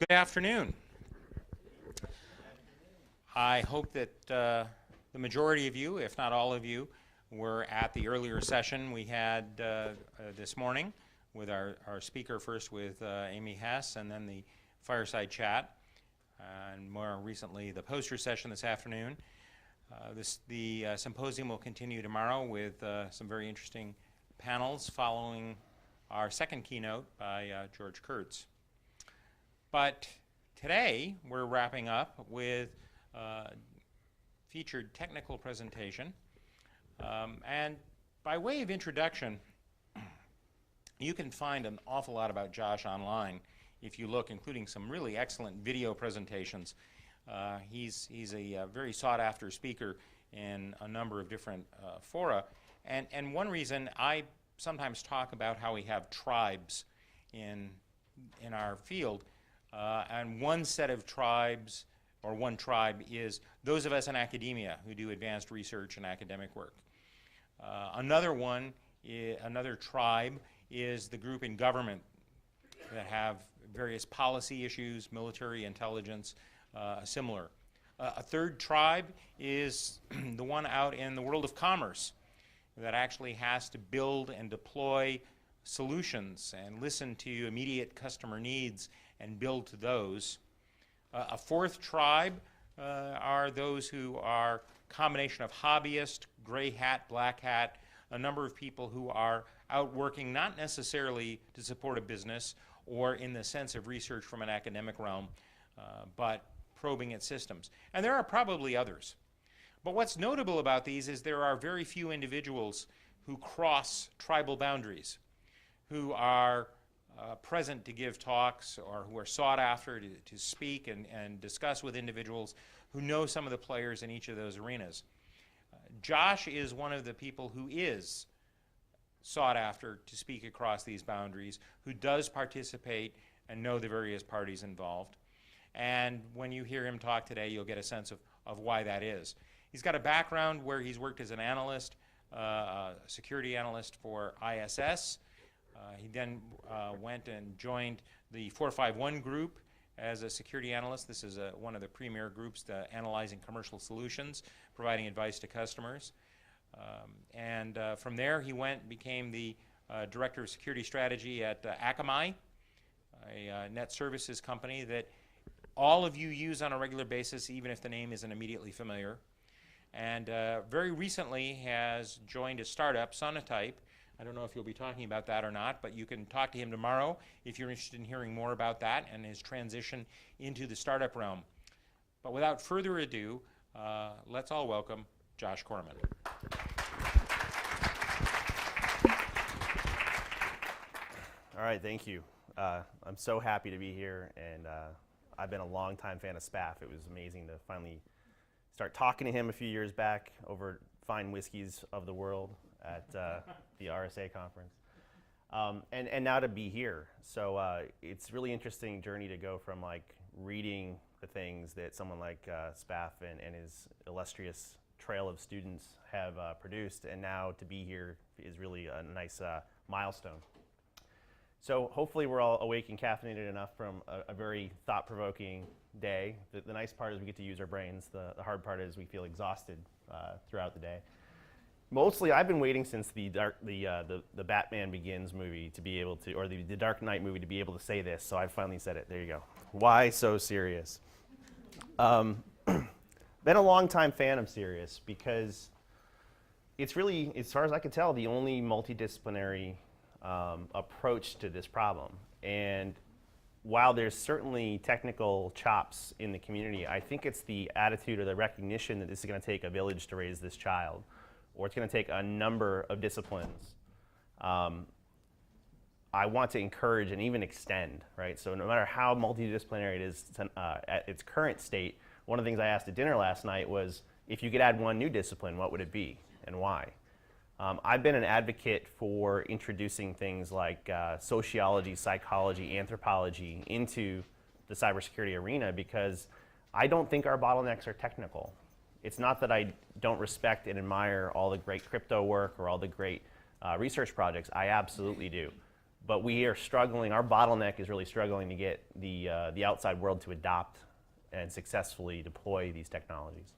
Good afternoon. I hope that the majority of you, if not all of you, were at the earlier session we had this morning with our speaker, first with Amy Hess, and then the fireside chat, and more recently the poster session this afternoon. The symposium will continue tomorrow with some very interesting panels following our second keynote by George Kurtz. But today we're wrapping up with a featured technical presentation. And by way of introduction, you can find an awful lot about Josh online if you look, including some really excellent video presentations. He's a very sought-after speaker in a number of different fora. And one reason I sometimes talk about how we have tribes in our field, and one set of tribes, or one tribe, is those of us in academia who do advanced research and academic work. Another tribe is the group in government that have various policy issues, military intelligence, similar. A third tribe is the one out in the world of commerce that actually has to build and deploy solutions and listen to immediate customer needs and build to those. A fourth tribe are those who are a combination of hobbyist, gray hat, black hat, a number of people who are out working not necessarily to support a business or in the sense of research from an academic realm, but probing its systems. And there are probably others. But what's notable about these is there are very few individuals who cross tribal boundaries, who are present to give talks or who are sought after to speak and discuss with individuals who know some of the players in each of those arenas. Josh is one of the people who is sought after to speak across these boundaries, who does participate and know the various parties involved. And when you hear him talk today, you'll get a sense of why that is. He's got a background where he's worked as an analyst, a security analyst for ISS. He then went and joined the 451 group as a security analyst. This is one of the premier groups analyzing commercial solutions, providing advice to customers. From there, he became the director of security strategy at Akamai, a net services company that all of you use on a regular basis, even if the name isn't immediately familiar. And very recently has joined a startup, Sonatype. I don't know if you'll be talking about that or not, but you can talk to him tomorrow if you're interested in hearing more about that and his transition into the startup realm. But without further ado, let's all welcome Josh Corman. All right, thank you. I'm so happy to be here, and I've been a longtime fan of Spaff. It was amazing to finally start talking to him a few years back over fine whiskeys of the world at the RSA conference, and now to be here. So it's really interesting journey to go from like reading the things that someone like Spaff and his illustrious trail of students have produced, and now to be here is really a nice milestone. So hopefully we're all awake and caffeinated enough from a very thought-provoking day. The nice part is we get to use our brains. The hard part is we feel exhausted throughout the day. Mostly, I've been waiting since the Batman Begins movie to be able to, or the Dark Knight movie to be able to say this. So I finally said it. There you go. Why so serious? Been a long-time fan of Sirius because it's really, as far as I can tell, the only multidisciplinary approach to this problem. And while there's certainly technical chops in the community, I think it's the attitude or the recognition that this is going to take a village to raise this child, or it's going to take a number of disciplines. I want to encourage and even extend, right? So no matter how multidisciplinary it is at its current state, one of the things I asked at dinner last night was, if you could add one new discipline, what would it be and why? I've been an advocate for introducing things like sociology, psychology, anthropology into the cybersecurity arena because I don't think our bottlenecks are technical. It's not that I don't respect and admire all the great crypto work or all the great research projects. I absolutely do. but we are struggling. Our bottleneck is really struggling to get the outside world to adopt and successfully deploy these technologies.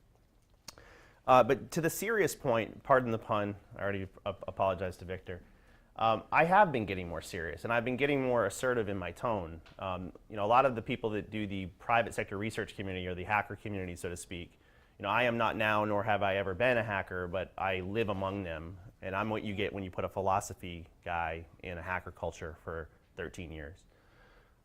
But to the serious point, pardon the pun, I already apologized to Victor. I have been getting more serious, and I've been getting more assertive in my tone. You know, a lot of the people that do the private sector research community, or the hacker community, so to speak, you know, I am not now, nor have I ever been a hacker, but I live among them, and I'm what you get when you put a philosophy guy in a hacker culture for 13 years.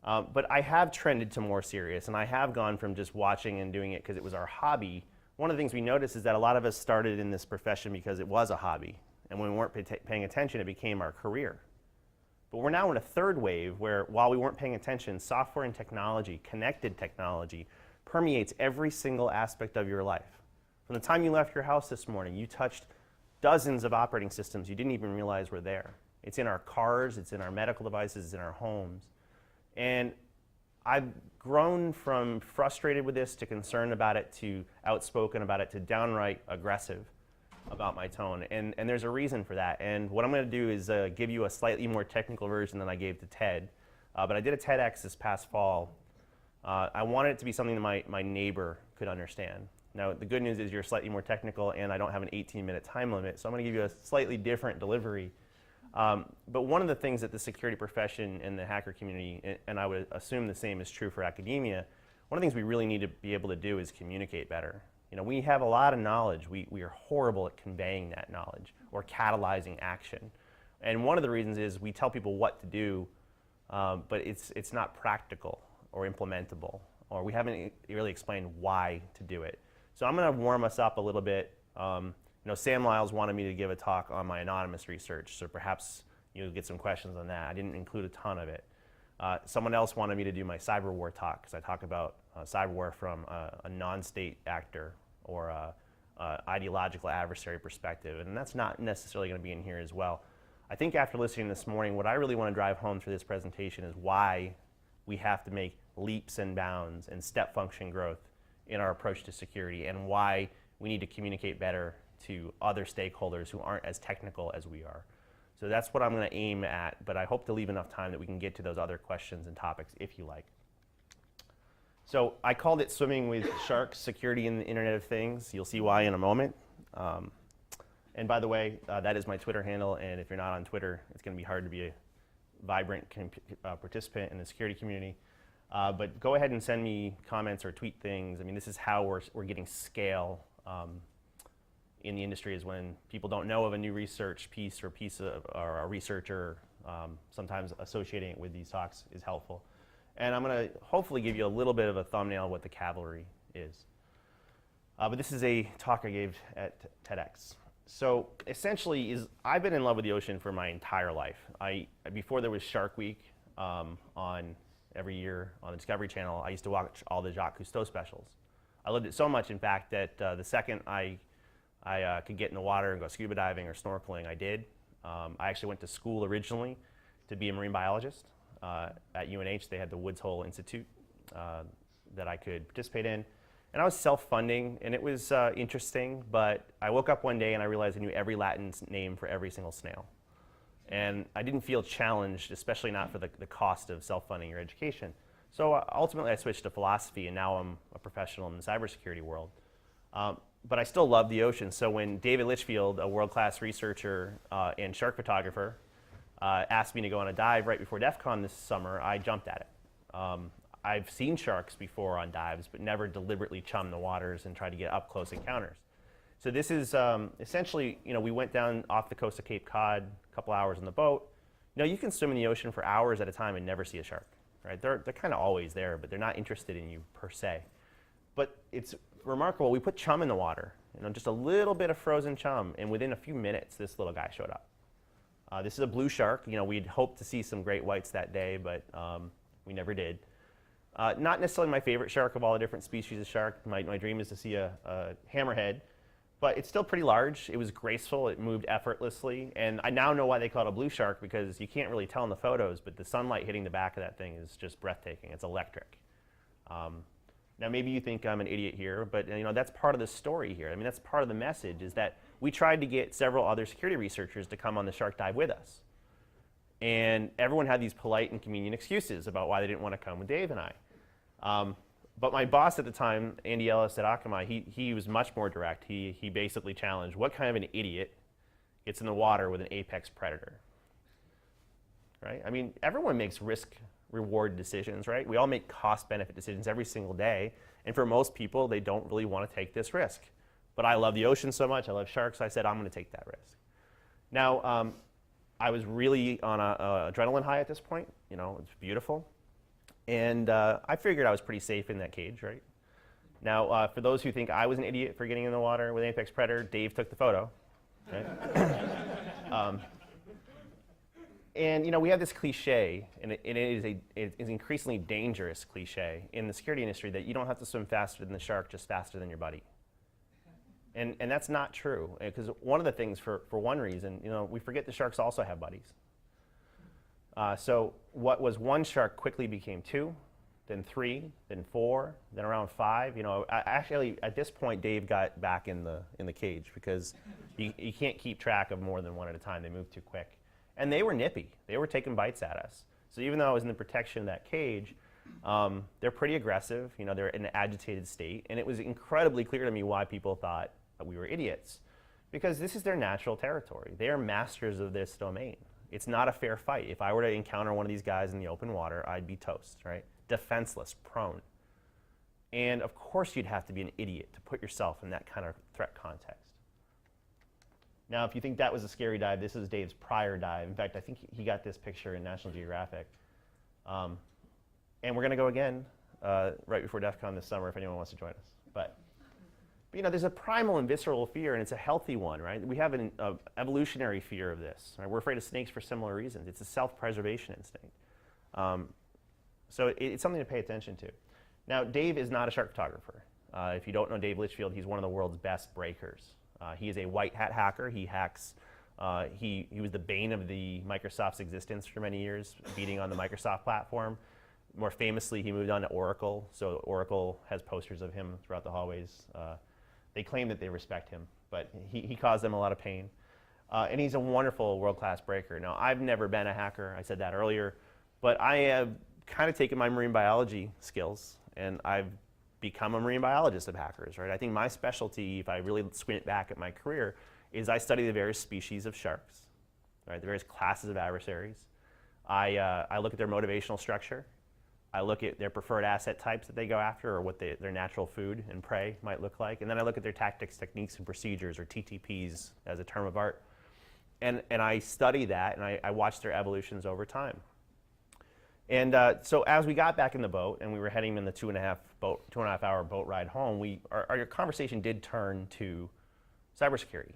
But I have trended to more serious, and I have gone from just watching and doing it because it was our hobby. One of the things we noticed is that a lot of us started in this profession because it was a hobby, and when we weren't paying attention, it became our career. But we're now in a third wave where, while we weren't paying attention, software and technology, connected technology, permeates every single aspect of your life. From the time you left your house this morning, you touched dozens of operating systems you didn't even realize were there. It's in our cars, it's in our medical devices, it's in our homes. And I've grown from frustrated with this to concerned about it to outspoken about it to downright aggressive about my tone. And there's a reason for that. And what I'm going to do is give you a slightly more technical version than I gave to TED. But I did a TEDx this past fall. I wanted it to be something that my neighbor could understand. Now, the good news is you're slightly more technical, and I don't have an 18-minute time limit, so I'm going to give you a slightly different delivery. But one of the things that the security profession and the hacker community, and I would assume the same is true for academia, one of the things we really need to be able to do is communicate better. You know, we have a lot of knowledge. We are horrible at conveying that knowledge or catalyzing action. And one of the reasons is we tell people what to do, but it's not practical or implementable, or we haven't really explained why to do it. So I'm going to warm us up a little bit. You know, Sam Lyles wanted me to give a talk on my anonymous research, so perhaps you'll get some questions on that. I didn't include a ton of it. Someone else wanted me to do my cyber war talk, because I talk about cyber war from a non-state actor or a ideological adversary perspective, and that's not necessarily going to be in here as well. I think after listening this morning, what I really want to drive home through this presentation is why we have to make leaps and bounds and step function growth in our approach to security, and why we need to communicate better to other stakeholders who aren't as technical as we are. So that's what I'm going to aim at, but I hope to leave enough time that we can get to those other questions and topics if you like. So I called it Swimming with Sharks, Security in the Internet of Things. You'll see why in a moment. And by the way, that is my Twitter handle, and if you're not on Twitter, it's going to be hard to be a vibrant participant in the security community. But go ahead and send me comments or tweet things. I mean, this is how we're getting scale in the industry, is when people don't know of a new research piece or a researcher, sometimes associating it with these talks is helpful. And I'm going to hopefully give you a little bit of a thumbnail of what the cavalry is. But this is a talk I gave at TEDx. So essentially, I've been in love with the ocean for my entire life. Before there was Shark Week on every year on the Discovery Channel, I used to watch all the Jacques Cousteau specials. I loved it so much, in fact, that the second I could get in the water and go scuba diving or snorkeling, I did. I actually went to school originally to be a marine biologist. At UNH, they had the Woods Hole Institute that I could participate in. And I was self-funding, and it was interesting, but I woke up one day and I realized I knew every Latin name for every single snail. And I didn't feel challenged, especially not for the cost of self-funding your education. So ultimately I switched to philosophy, and now I'm a professional in the cybersecurity world. But I still love the ocean. So when David Litchfield, a world-class researcher and shark photographer, asked me to go on a dive right before DEF CON this summer, I jumped at it. I've seen sharks before on dives, but never deliberately chummed the waters and tried to get up-close encounters. So this is essentially, you know, we went down off the coast of Cape Cod, a couple hours in the boat. You know, you can swim in the ocean for hours at a time and never see a shark, right? They're kind of always there, but they're not interested in you per se. But it's remarkable. We put chum in the water, you know, just a little bit of frozen chum, and within a few minutes, this little guy showed up. This is a blue shark. You know, we'd hoped to see some great whites that day, but we never did. Not necessarily my favorite shark of all the different species of shark. My dream is to see a hammerhead, but it's still pretty large. It was graceful. It moved effortlessly, and I now know why they call it a blue shark, because you can't really tell in the photos, but the sunlight hitting the back of that thing is just breathtaking. It's electric. Now, maybe you think I'm an idiot here, but you know, that's part of the story here. I mean, that's part of the message, is that we tried to get several other security researchers to come on the shark dive with us. And everyone had these polite and convenient excuses about why they didn't want to come with Dave and I. But my boss at the time, Andy Ellis at Akamai, he was much more direct. He basically challenged, what kind of an idiot gets in the water with an apex predator? Right? I mean, everyone makes risk-reward decisions, right? We all make cost-benefit decisions every single day. And for most people, they don't really want to take this risk. But I love the ocean so much, I love sharks, so I said, I'm going to take that risk. Now, I was really on an adrenaline high at this point. You know, it's beautiful. And I figured I was pretty safe in that cage, right? Now, for those who think I was an idiot for getting in the water with an apex predator, Dave took the photo. Right? And you know, we have this cliche, and it is an increasingly dangerous cliche in the security industry that you don't have to swim faster than the shark, just faster than your buddy. And that's not true, because one of the things, for one reason, you know, we forget the sharks also have buddies. So what was one shark quickly became 2, then 3, then 4, then around 5. You know, actually at this point, Dave got back in the cage because you can't keep track of more than one at a time. They move too quick, and they were nippy. They were taking bites at us. So even though I was in the protection of that cage, they're pretty aggressive. You know, they're in an agitated state, and it was incredibly clear to me why people thought that we were idiots, because this is their natural territory. They are masters of this domain. It's not a fair fight. If I were to encounter one of these guys in the open water, I'd be toast, right? Defenseless, prone. And of course you'd have to be an idiot to put yourself in that kind of threat context. Now, if you think that was a scary dive, this is Dave's prior dive. In fact, I think he got this picture in National Geographic. And we're going to go again right before DEF CON this summer if anyone wants to join us. But you know, there's a primal and visceral fear, and it's a healthy one, right? We have an evolutionary fear of this. Right? We're afraid of snakes for similar reasons. It's a self-preservation instinct. So it's something to pay attention to. Now, Dave is not a shark photographer. If you don't know Dave Litchfield, he's one of the world's best breakers. He is a white hat hacker. He hacks. He was the bane of the Microsoft's existence for many years, beating on the Microsoft platform. More famously, he moved on to Oracle. So Oracle has posters of him throughout the hallways. They claim that they respect him, but he caused them a lot of pain. And he's a wonderful world-class breaker. Now, I've never been a hacker. I said that earlier. But I have kind of taken my marine biology skills, and I've become a marine biologist of hackers, right? I think my specialty, if I really squint back at my career, is I study the various species of sharks, right? The various classes of adversaries. I look at their motivational structure. I look at their preferred asset types that they go after, or what their natural food and prey might look like. And then I look at their tactics, techniques, and procedures, or TTPs as a term of art. And I study that, and I watch their evolutions over time. And so as we got back in the boat, and we were heading in the 2.5 hour boat ride home, our conversation did turn to cybersecurity,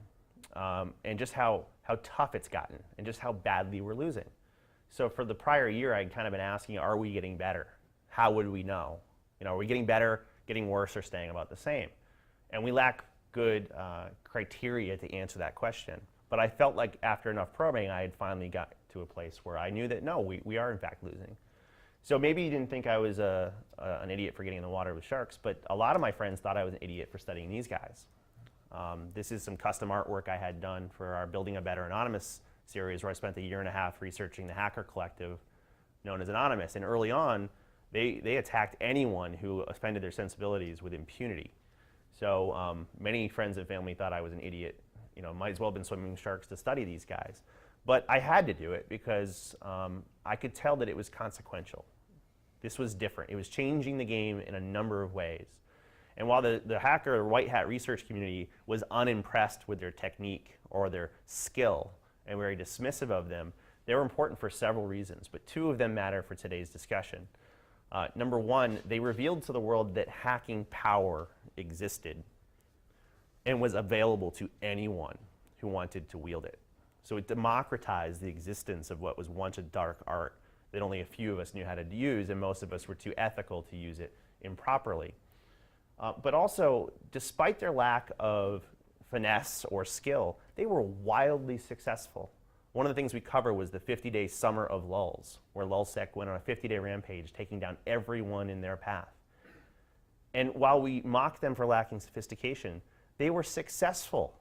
and just how tough it's gotten, and just how badly we're losing. So for the prior year, I'd kind of been asking, are we getting better? How would we know? You know, are we getting better, getting worse, or staying about the same? And we lack good criteria to answer that question. But I felt like after enough probing, I had finally got to a place where I knew that, no, we are in fact losing. So maybe you didn't think I was an idiot for getting in the water with sharks, but a lot of my friends thought I was an idiot for studying these guys. This is some custom artwork I had done for our Building a Better Anonymous series, where I spent 1.5 years researching the hacker collective known as Anonymous. And early on, they attacked anyone who offended their sensibilities with impunity. So many friends and family thought I was an idiot. You know, might as well have been swimming sharks to study these guys. But I had to do it because I could tell that it was consequential. This was different. It was changing the game in a number of ways. And while the hacker or white hat research community was unimpressed with their technique or their skill and very dismissive of them, they were important for several reasons, but 2 of them matter for today's discussion. Number 1, they revealed to the world that hacking power existed and was available to anyone who wanted to wield it. So it democratized the existence of what was once a dark art that only a few of us knew how to use, and most of us were too ethical to use it improperly. But also, despite their lack of finesse or skill, they were wildly successful. One of the things we covered was the 50-day summer of lulls, where LulzSec went on a 50-day rampage, taking down everyone in their path. And while we mocked them for lacking sophistication, they were successful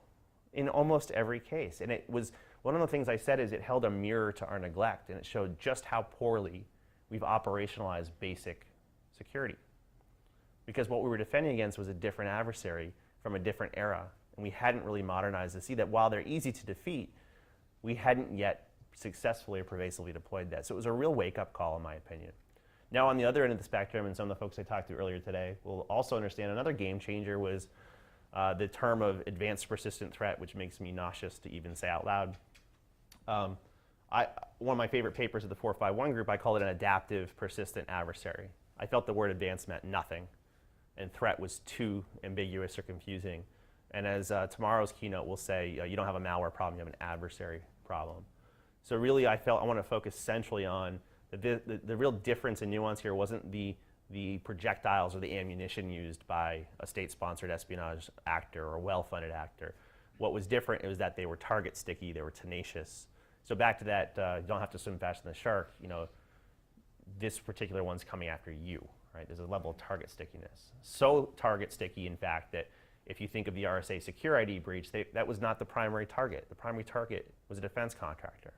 in almost every case. And it was one of the things I said is it held a mirror to our neglect, and it showed just how poorly we've operationalized basic security. Because what we were defending against was a different adversary from a different era, and we hadn't really modernized to see that while they're easy to defeat, we hadn't yet successfully or pervasively deployed that. So it was a real wake-up call, in my opinion. Now, on the other end of the spectrum, and some of the folks I talked to earlier today will also understand another game changer was the term of advanced persistent threat, which makes me nauseous to even say out loud. One of my favorite papers of the 451 group, I call it an adaptive persistent adversary. I felt the word advanced meant nothing, and threat was too ambiguous or confusing. And as tomorrow's keynote will say, you don't have a malware problem, you have an adversary problem. So really, I felt I want to focus centrally on the real difference and nuance here wasn't the projectiles or the ammunition used by a state-sponsored espionage actor or well-funded actor. What was different was that they were target sticky, they were tenacious. So back to that, you don't have to swim faster than the shark. This particular one's coming after you, right? There's a level of target stickiness. So target sticky, in fact, that if you think of the RSA Secure ID breach, that was not the primary target. The primary target was a defense contractor.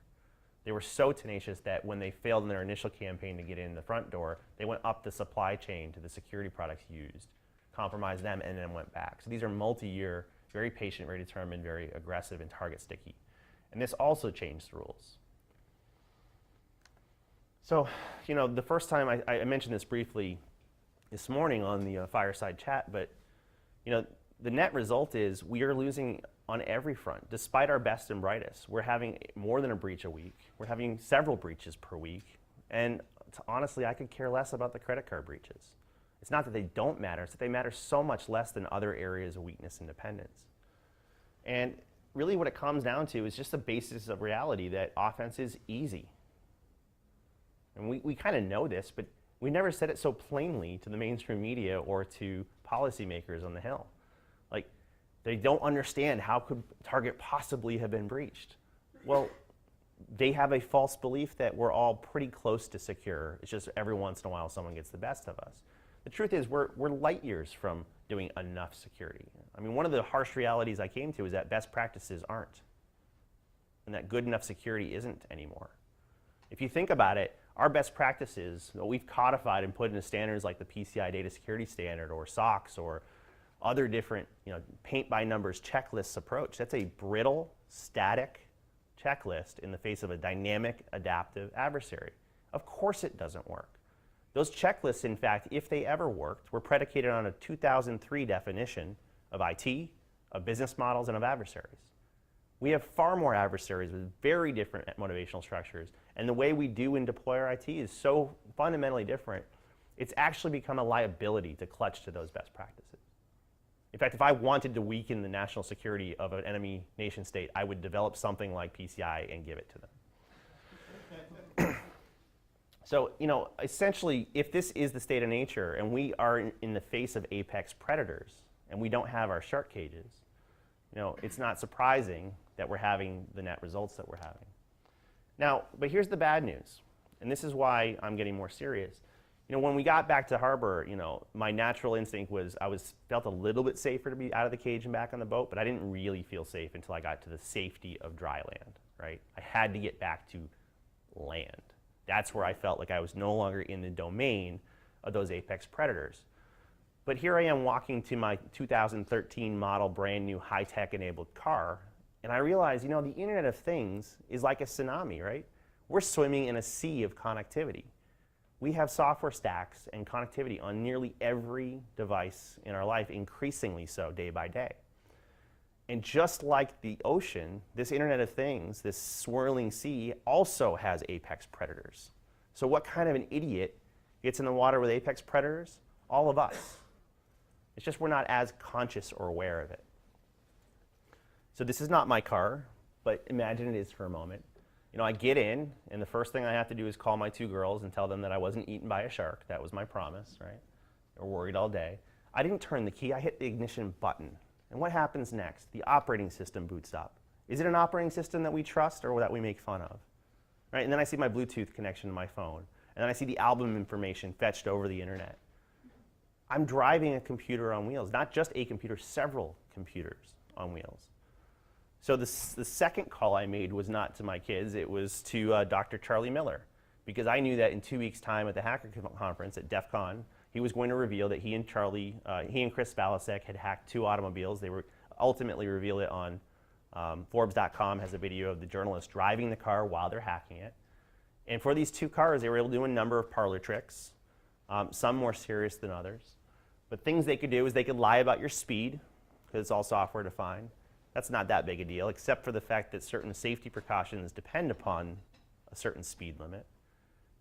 They were so tenacious that when they failed in their initial campaign to get in the front door, they went up the supply chain to the security products used, compromised them, and then went back. So these are multi-year, very patient, very determined, very aggressive, and target sticky. And this also changed the rules. So, the first time I mentioned this briefly this morning on the fireside chat, but the net result is we are losing on every front, despite our best and brightest. We're having more than a breach a week. We're having several breaches per week. And honestly, I could care less about the credit card breaches. It's not that they don't matter, it's that they matter so much less than other areas of weakness and dependence. And really what it comes down to is just the basis of reality that offense is easy. And we kind of know this, but we never said it so plainly to the mainstream media or to policymakers on the Hill. They don't understand how could Target possibly have been breached. Well, they have a false belief that we're all pretty close to secure. It's just every once in a while someone gets the best of us. The truth is we're light years from doing enough security. I mean, one of the harsh realities I came to is that best practices aren't, and that good enough security isn't anymore. If you think about it, our best practices, what we've codified and put into standards like the PCI Data Security Standard or SOX or other different paint by numbers checklists approach, that's a brittle, static checklist in the face of a dynamic, adaptive adversary. Of course it doesn't work. Those checklists, in fact, if they ever worked, were predicated on a 2003 definition of IT, of business models, and of adversaries. We have far more adversaries with very different motivational structures, and the way we do and deploy our IT is so fundamentally different, it's actually become a liability to clutch to those best practices. In fact, if I wanted to weaken the national security of an enemy nation state, I would develop something like PCI and give it to them. So, essentially, if this is the state of nature and we are in the face of apex predators and we don't have our shark cages, it's not surprising that we're having the net results that we're having. Now, but here's the bad news, and this is why I'm getting more serious. When we got back to harbor, my natural instinct was felt a little bit safer to be out of the cage and back on the boat, but I didn't really feel safe until I got to the safety of dry land, right? I had to get back to land. That's where I felt like I was no longer in the domain of those apex predators. But here I am walking to my 2013 model brand new high-tech enabled car, and I realize, the Internet of Things is like a tsunami, right? We're swimming in a sea of connectivity. We have software stacks and connectivity on nearly every device in our life, increasingly so day by day. And just like the ocean, this Internet of Things, this swirling sea, also has apex predators. So what kind of an idiot gets in the water with apex predators? All of us. It's just we're not as conscious or aware of it. So this is not my car, but imagine it is for a moment. I get in, and the first thing I have to do is call my two girls and tell them that I wasn't eaten by a shark. That was my promise, right? They're worried all day. I didn't turn the key. I hit the ignition button. And what happens next? The operating system boots up. Is it an operating system that we trust or that we make fun of? Right? And then I see my Bluetooth connection to my phone. And then I see the album information fetched over the internet. I'm driving a computer on wheels, not just a computer, several computers on wheels. So the second call I made was not to my kids, it was to Dr. Charlie Miller, because I knew that in 2 weeks' time at the Hacker Conference at DEF CON, he was going to reveal that he and Chris Balasek had hacked 2 automobiles. They were ultimately revealed it on Forbes.com, has a video of the journalist driving the car while they're hacking it. And for these 2 cars, they were able to do a number of parlor tricks, some more serious than others. But things they could do is they could lie about your speed, because it's all software defined. That's not that big a deal, except for the fact that certain safety precautions depend upon a certain speed limit.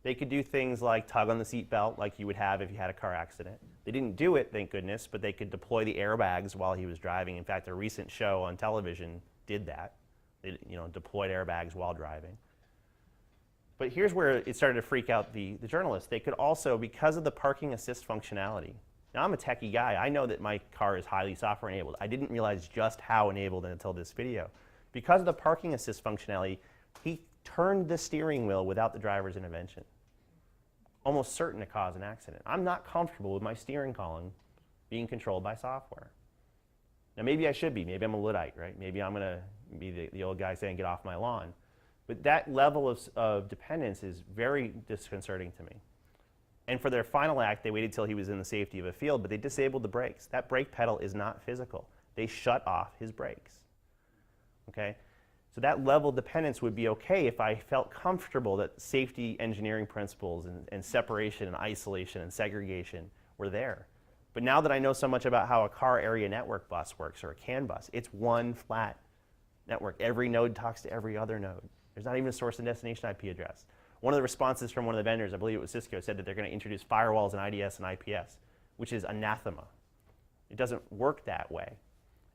They could do things like tug on the seat belt like you would have if you had a car accident. They didn't do it, thank goodness, but they could deploy the airbags while he was driving. In fact, a recent show on television did that. They deployed airbags while driving. But here's where it started to freak out the journalists. They could also, because of the parking assist functionality, now I'm a techie guy. I know that my car is highly software enabled. I didn't realize just how enabled until this video. Because of the parking assist functionality, he turned the steering wheel without the driver's intervention. Almost certain to cause an accident. I'm not comfortable with my steering column being controlled by software. Now maybe I should be. Maybe I'm a Luddite, right? Maybe I'm going to be the old guy saying, get off my lawn. But that level of dependence is very disconcerting to me. And for their final act, they waited till he was in the safety of a field, but they disabled the brakes. That brake pedal is not physical. They shut off his brakes. Okay? So that level of dependence would be okay if I felt comfortable that safety engineering principles and separation and isolation and segregation were there. But now that I know so much about how a car area network bus works, or a CAN bus, it's one flat network. Every node talks to every other node. There's not even a source and destination IP address. One of the responses from one of the vendors, I believe it was Cisco, said that they're going to introduce firewalls and IDS and IPS, which is anathema. It doesn't work that way.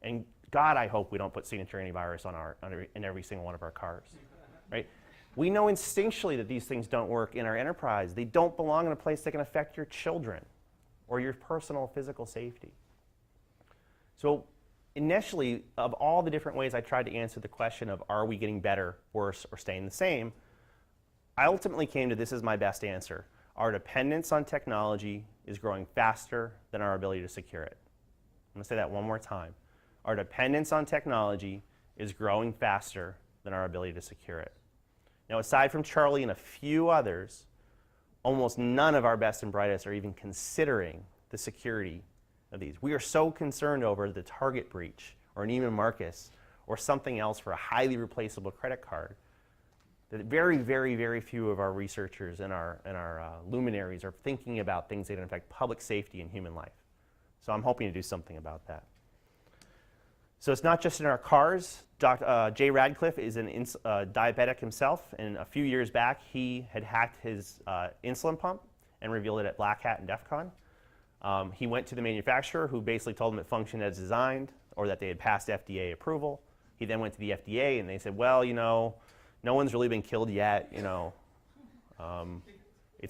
And God, I hope we don't put signature antivirus in every single one of our cars, right? We know instinctually that these things don't work in our enterprise. They don't belong in a place that can affect your children or your personal physical safety. So initially, of all the different ways I tried to answer the question of are we getting better, worse, or staying the same, I ultimately came to this as my best answer. Our dependence on technology is growing faster than our ability to secure it. I'm going to say that one more time. Our dependence on technology is growing faster than our ability to secure it. Now, aside from Charlie and a few others, almost none of our best and brightest are even considering the security of these. We are so concerned over the Target breach or Neiman Marcus or something else for a highly replaceable credit card that very, very, very few of our researchers and our luminaries are thinking about things that affect public safety and human life. So I'm hoping to do something about that. So it's not just in our cars. Jay Radcliffe is a diabetic himself, and a few years back he had hacked his insulin pump and revealed it at Black Hat and DEF CON. He went to the manufacturer, who basically told him it functioned as designed, or that they had passed FDA approval. He then went to the FDA, and they said, well, no one's really been killed yet. It's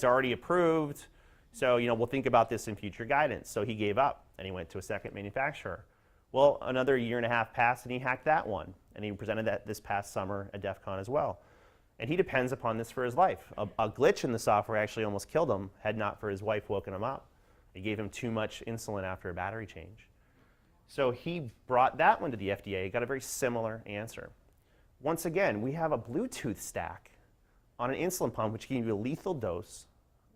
already approved, so we'll think about this in future guidance. So he gave up, and he went to a second manufacturer. Well, another year and a half passed, and he hacked that one, and he presented that this past summer at DEF CON as well. And he depends upon this for his life. A glitch in the software actually almost killed him, had not for his wife woken him up. It gave him too much insulin after a battery change. So he brought that one to the FDA, got a very similar answer. Once again, we have a Bluetooth stack on an insulin pump which can give you a lethal dose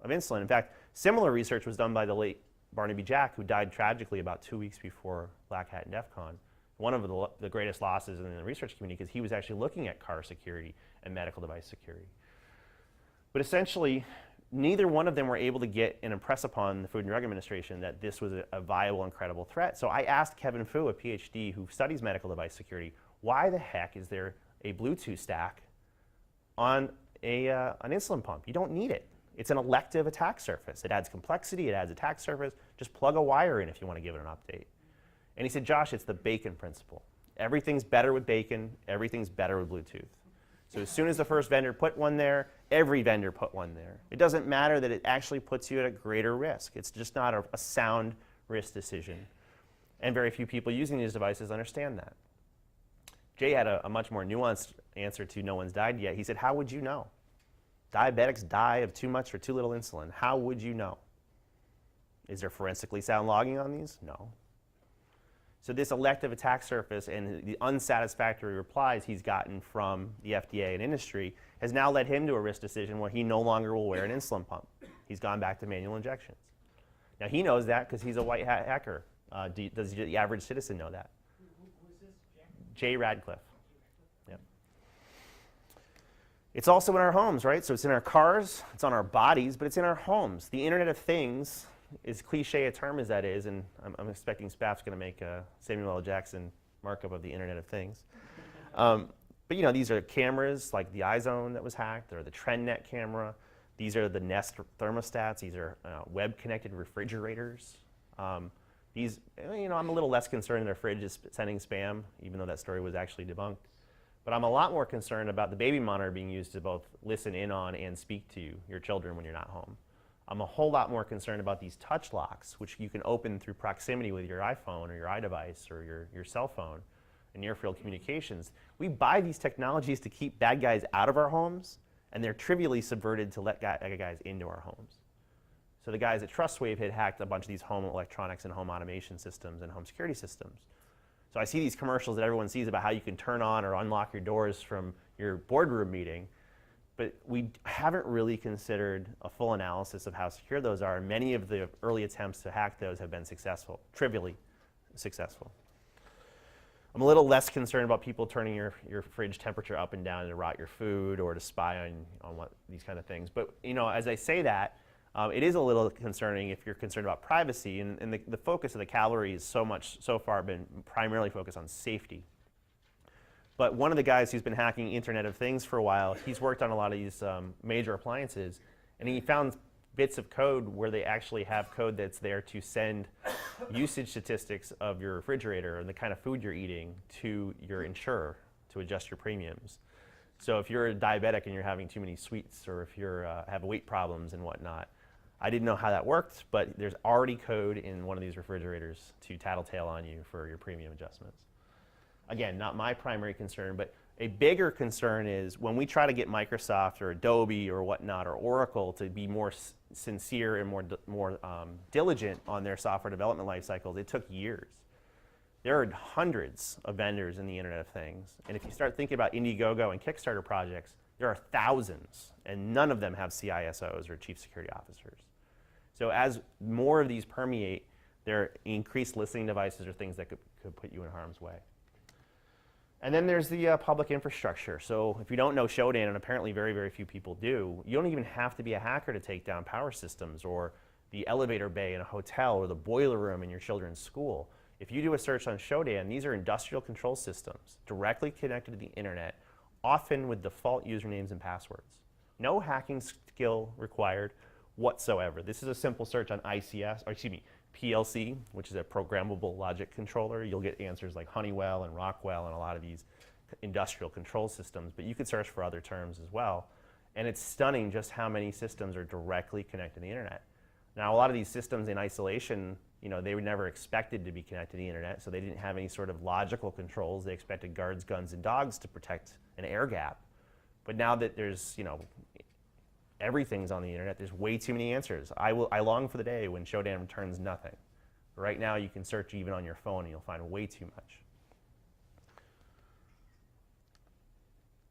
of insulin. In fact, similar research was done by the late Barnaby Jack, who died tragically about 2 weeks before Black Hat and DEF CON. One of the greatest losses in the research community, because he was actually looking at car security and medical device security. But essentially, neither one of them were able to get and impress upon the Food and Drug Administration that this was a viable and credible threat. So I asked Kevin Fu, a PhD who studies medical device security, why the heck is there a Bluetooth stack on an insulin pump? You don't need it. It's an elective attack surface. It adds complexity, it adds attack surface. Just plug a wire in if you want to give it an update. And he said, Josh, it's the bacon principle. Everything's better with bacon, everything's better with Bluetooth. So as soon as the first vendor put one there, every vendor put one there. It doesn't matter that it actually puts you at a greater risk. It's just not a sound risk decision. And very few people using these devices understand that. Jay had a much more nuanced answer to no one's died yet. He said, how would you know? Diabetics die of too much or too little insulin. How would you know? Is there forensically sound logging on these? No. So this elective attack surface and the unsatisfactory replies he's gotten from the FDA and industry has now led him to a risk decision where he no longer will wear an insulin pump. He's gone back to manual injections. Now he knows that because he's a white hat hacker. Does the average citizen know that? Who is this, Jay Radcliffe. Yep. It's also in our homes, right? So it's in our cars, it's on our bodies, but it's in our homes. The Internet of Things, as cliche a term as that is, and I'm expecting Spaff's going to make a Samuel L. Jackson markup of the Internet of Things. But you know, these are cameras like the iZone that was hacked, or the TrendNet camera. These are the Nest thermostats. These are web-connected refrigerators. These, you know, I'm a little less concerned their fridge is sending spam, even though that story was actually debunked. But I'm a lot more concerned about the baby monitor being used to both listen in on and speak to your children when you're not home. I'm a whole lot more concerned about these touch locks, which you can open through proximity with your iPhone or your iDevice or your cell phone and near-field communications. We buy these technologies to keep bad guys out of our homes, and they're trivially subverted to let guys into our homes. So the guys at TrustWave had hacked a bunch of these home electronics and home automation systems and home security systems. So I see these commercials that everyone sees about how you can turn on or unlock your doors from your boardroom meeting, but we haven't really considered a full analysis of how secure those are, and many of the early attempts to hack those have been successful, trivially successful. I'm a little less concerned about people turning your fridge temperature up and down to rot your food or to spy on what, these kind of things. But you know, as I say that, it is a little concerning if you're concerned about privacy, and the focus of the cavalry is so far been primarily focused on safety. But one of the guys who's been hacking Internet of Things for a while, he's worked on a lot of these major appliances, and he found bits of code where they actually have code that's there to send usage statistics of your refrigerator and the kind of food you're eating to your insurer to adjust your premiums. So if you're a diabetic and you're having too many sweets, or if you're have weight problems and whatnot, I didn't know how that worked, but there's already code in one of these refrigerators to tattletale on you for your premium adjustments. Again, not my primary concern, but a bigger concern is when we try to get Microsoft or Adobe or whatnot, or Oracle to be more sincere and more diligent on their software development life cycles, it took years. There are hundreds of vendors in the Internet of Things, and if you start thinking about Indiegogo and Kickstarter projects, there are thousands, and none of them have CISOs or chief security officers. So as more of these permeate, there are increased listening devices or things that could put you in harm's way. And then there's the public infrastructure. So if you don't know Shodan, and apparently very, very few people do, you don't even have to be a hacker to take down power systems or the elevator bay in a hotel or the boiler room in your children's school. If you do a search on Shodan, these are industrial control systems directly connected to the internet, often with default usernames and passwords. No hacking skill required whatsoever. This is a simple search on PLC, which is a programmable logic controller. You'll get answers like Honeywell and Rockwell and a lot of these industrial control systems, but you could search for other terms as well. And it's stunning just how many systems are directly connected to the internet. Now, a lot of these systems in isolation, you know, they were never expected to be connected to the internet, so they didn't have any sort of logical controls. They expected guards, guns, and dogs to protect an air gap. But now that there's, you know, everything's on the internet, there's way too many answers. I long for the day when Shodan returns nothing. Right now, you can search even on your phone, and you'll find way too much.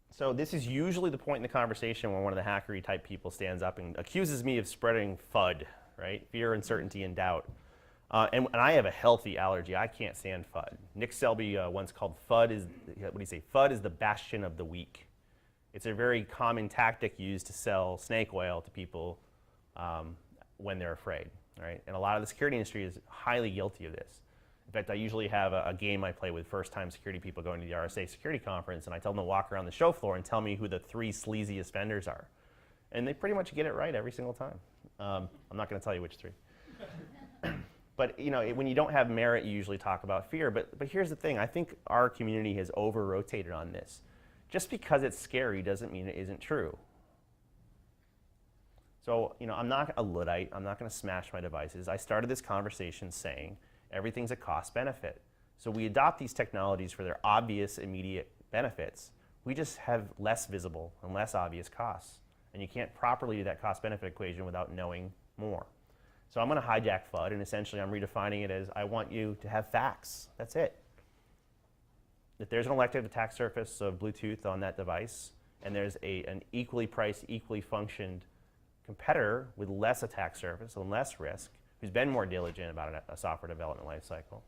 So this is usually the point in the conversation when one of the hackery type people stands up and accuses me of spreading FUD, right? Fear, uncertainty, and doubt. And I have a healthy allergy. I can't stand FUD. Nick Selby once called FUD is, what do you say? FUD is the bastion of the weak. It's a very common tactic used to sell snake oil to people when they're afraid, right? And a lot of the security industry is highly guilty of this. In fact, I usually have a game I play with first-time security people going to the RSA security conference, and I tell them to walk around the show floor and tell me who the 3 sleaziest vendors are. And they pretty much get it right every single time. I'm not going to tell you which 3. But you know, when you don't have merit, you usually talk about fear. But here's the thing. I think our community has over-rotated on this. Just because it's scary doesn't mean it isn't true. So, you know, I'm not a Luddite. I'm not going to smash my devices. I started this conversation saying everything's a cost benefit. So we adopt these technologies for their obvious immediate benefits. We just have less visible and less obvious costs. And you can't properly do that cost benefit equation without knowing more. So I'm going to hijack FUD, and essentially I'm redefining it as I want you to have facts. That's it. If there's an electric attack surface of Bluetooth on that device, and there's an equally priced, equally functioned competitor with less attack surface and less risk, who's been more diligent about a software development lifecycle,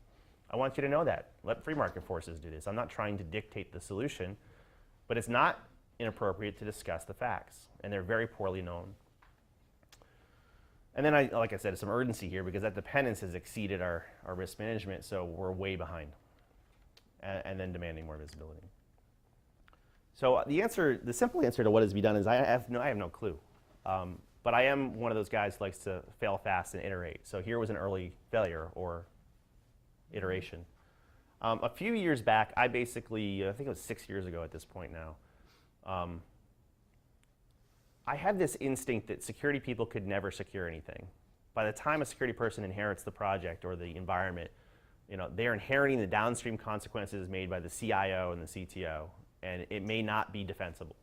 I want you to know that. Let free market forces do this. I'm not trying to dictate the solution, but it's not inappropriate to discuss the facts, and they're very poorly known. And then, like I said, some urgency here because that dependence has exceeded our risk management, so we're way behind, and then demanding more visibility. So the simple answer to what is to be done is I have no clue. But I am one of those guys who likes to fail fast and iterate. So here was an early failure or iteration. A few years back, I basically, I think it was 6 years ago at this point now, I had this instinct that security people could never secure anything. By the time a security person inherits the project or the environment, they're inheriting the downstream consequences made by the CIO and the CTO, and it may not be defensible.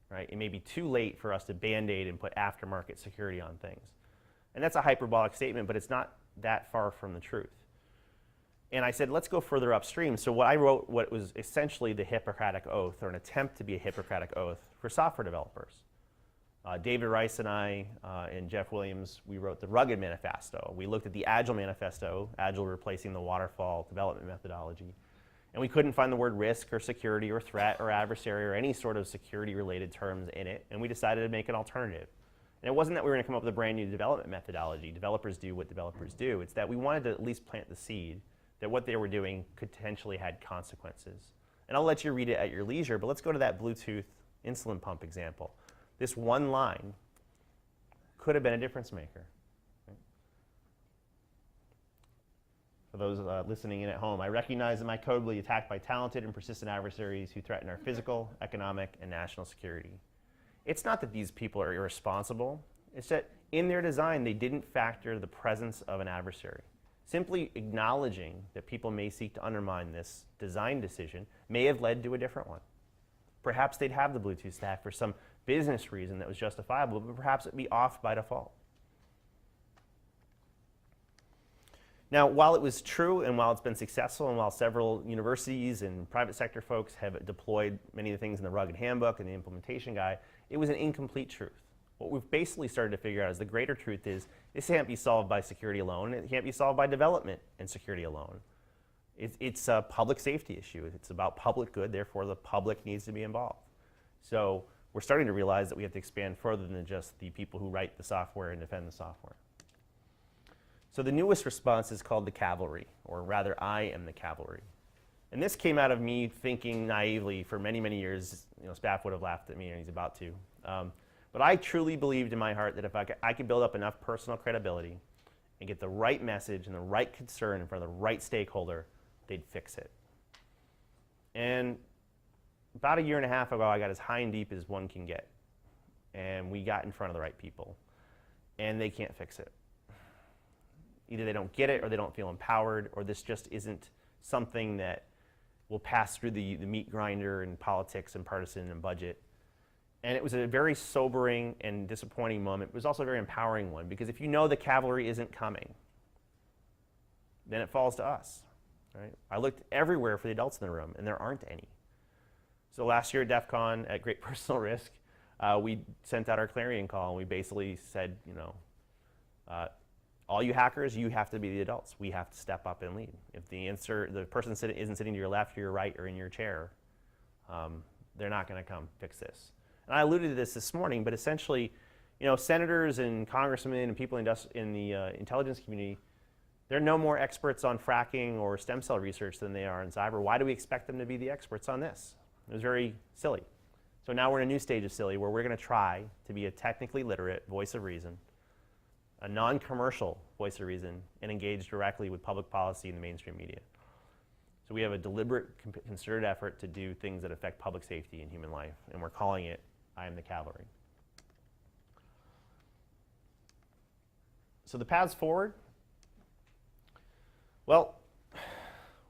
Right? It may be too late for us to band-aid and put aftermarket security on things. And that's a hyperbolic statement, but it's not that far from the truth. And I said, let's go further upstream. So what I wrote, what was essentially the Hippocratic Oath, or an attempt to be a Hippocratic Oath for software developers. David Rice and I and Jeff Williams, we wrote the Rugged Manifesto. We looked at the Agile Manifesto, Agile replacing the waterfall development methodology. And we couldn't find the word risk or security or threat or adversary or any sort of security-related terms in it. And we decided to make an alternative. And it wasn't that we were going to come up with a brand new development methodology. Developers do what developers do. It's that we wanted to at least plant the seed that what they were doing could potentially had consequences. And I'll let you read it at your leisure, but let's go to that Bluetooth insulin pump example. This one line could have been a difference maker. For those listening in at home, I recognize that my code will be attacked by talented and persistent adversaries who threaten our physical, economic, and national security. It's not that these people are irresponsible. It's that in their design, they didn't factor the presence of an adversary. Simply acknowledging that people may seek to undermine this design decision may have led to a different one. Perhaps they'd have the Bluetooth stack for some business reason that was justifiable, but perhaps it'd be off by default. Now, while it was true and while it's been successful and while several universities and private sector folks have deployed many of the things in the Rugged Handbook and the implementation guide, it was an incomplete truth. What we've basically started to figure out is the greater truth is this can't be solved by security alone. It can't be solved by development and security alone. It's a public safety issue. It's about public good, therefore the public needs to be involved. So we're starting to realize that we have to expand further than just the people who write the software and defend the software. So the newest response is called the cavalry, or rather I am the cavalry. And this came out of me thinking naively for many, many years. Spaff would have laughed at me, and he's about to. But I truly believed in my heart that if I could build up enough personal credibility and get the right message and the right concern in front of the right stakeholder, they'd fix it. And about a year and a half ago, I got as high and deep as one can get. And we got in front of the right people. And they can't fix it. Either they don't get it, or they don't feel empowered, or this just isn't something that will pass through the meat grinder and politics and partisan and budget. And it was a very sobering and disappointing moment. It was also a very empowering one, because if you know the cavalry isn't coming, then it falls to us. Right? I looked everywhere for the adults in the room, and there aren't any. So last year at DEF CON, at great personal risk, we sent out our clarion call, and we basically said, all you hackers, you have to be the adults. We have to step up and lead. If the person isn't sitting to your left or your right or in your chair, they're not going to come fix this. And I alluded to this morning, but essentially, senators and congressmen and people in the intelligence community, they're no more experts on fracking or stem cell research than they are in cyber. Why do we expect them to be the experts on this? It was very silly. So now we're in a new stage of silly where we're going to try to be a technically literate voice of reason, a non-commercial voice of reason, and engage directly with public policy and the mainstream media. So we have a deliberate, concerted effort to do things that affect public safety and human life, and we're calling it I am the cavalry. So the paths forward, well,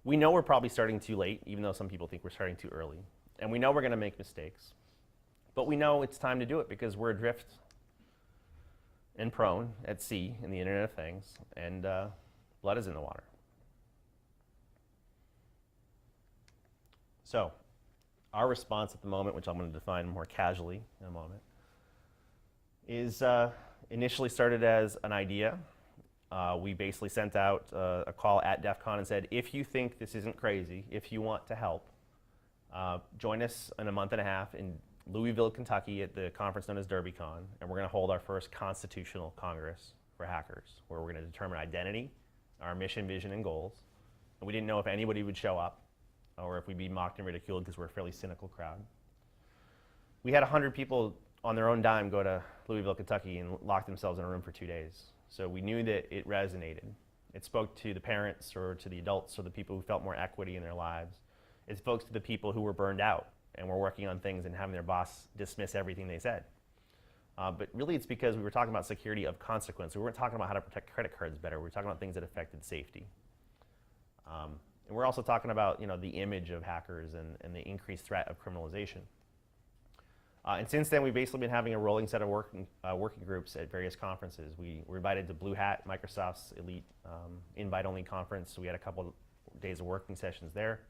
we know we're probably starting too late, even though some people think we're starting too early. And we know we're going to make mistakes. But we know it's time to do it because we're adrift. and prone at sea in the Internet of Things, and blood is in the water. So, our response at the moment, which I'm going to define more casually in a moment, is initially started as an idea. We basically sent out a call at DEF CON and said, if you think this isn't crazy, if you want to help, join us in a month and a half in Louisville, Kentucky at the conference known as DerbyCon, and we're going to hold our first constitutional congress for hackers, where we're going to determine identity, our mission, vision, and goals. And we didn't know if anybody would show up or if we'd be mocked and ridiculed because we're a fairly cynical crowd. We had 100 people on their own dime go to Louisville, Kentucky and lock themselves in a room for 2 days. So we knew that it resonated. It spoke to the parents or to the adults or the people who felt more equity in their lives. It spoke to the people who were burned out and were working on things and having their boss dismiss everything they said. But really it's because we were talking about security of consequence. We weren't talking about how to protect credit cards better. We were talking about things that affected safety. And we're also talking about the image of hackers and the increased threat of criminalization. And since then, we've basically been having a rolling set of working groups at various conferences. We were invited to Blue Hat, Microsoft's elite invite-only conference. So we had a couple of days of working sessions there.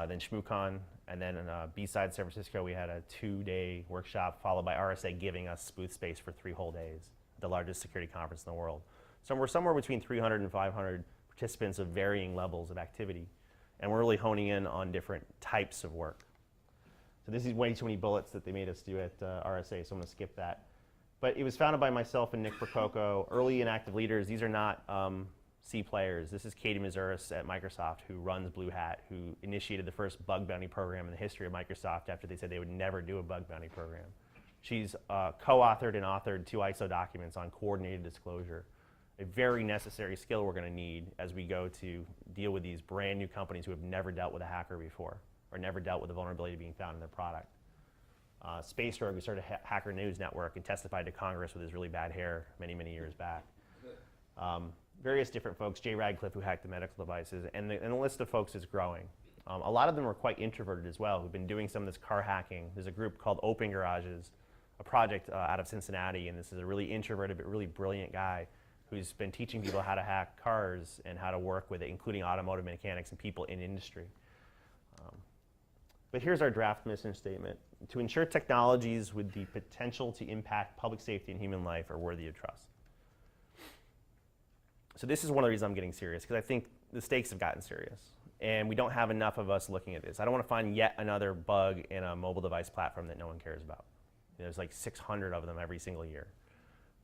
Then ShmooCon, and then in B-Side San Francisco, we had a 2-day workshop followed by RSA giving us booth space for 3 whole days, the largest security conference in the world. So we're somewhere between 300 and 500 participants of varying levels of activity, and we're really honing in on different types of work. So this is way too many bullets that they made us do at RSA, so I'm going to skip that. But it was founded by myself and Nick Prococo, early and active leaders. These are not C players. This is Katie Mazuris at Microsoft, who runs Blue Hat, who initiated the first bug bounty program in the history of Microsoft after they said they would never do a bug bounty program. She's co-authored and authored 2 ISO documents on coordinated disclosure, a very necessary skill we're going to need as we go to deal with these brand new companies who have never dealt with a hacker before or never dealt with a vulnerability being found in their product. SpaceRogue, who started Hacker News Network and testified to Congress with his really bad hair many, many years back. Various different folks, Jay Radcliffe, who hacked the medical devices, and the list of folks is growing. A lot of them are quite introverted as well, who've been doing some of this car hacking. There's a group called Open Garages, a project out of Cincinnati, and this is a really introverted but really brilliant guy who's been teaching people how to hack cars and how to work with it, including automotive mechanics and people in industry. But here's our draft mission statement. To ensure technologies with the potential to impact public safety and human life are worthy of trust. So this is one of the reasons I'm getting serious, because I think the stakes have gotten serious. And we don't have enough of us looking at this. I don't want to find yet another bug in a mobile device platform that no one cares about. There's like 600 of them every single year.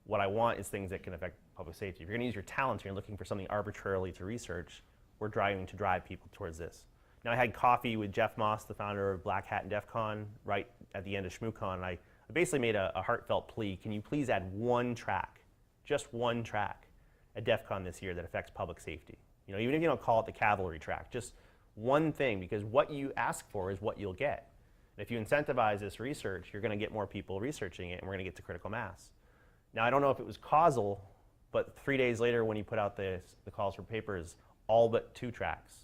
What I want is things that can affect public safety. If you're going to use your talents, you're looking for something arbitrarily to research, we're driving to drive people towards this. Now, I had coffee with Jeff Moss, the founder of Black Hat and DEF CON, right at the end of ShmooCon, and I basically made a heartfelt plea. Can you please add one track, just one track, at DEF CON this year that affects public safety? Even if you don't call it the cavalry track, just one thing, because what you ask for is what you'll get. And if you incentivize this research, you're going to get more people researching it, and we're going to get to critical mass. Now, I don't know if it was causal, but 3 days later when he put out the calls for papers, all but 2 tracks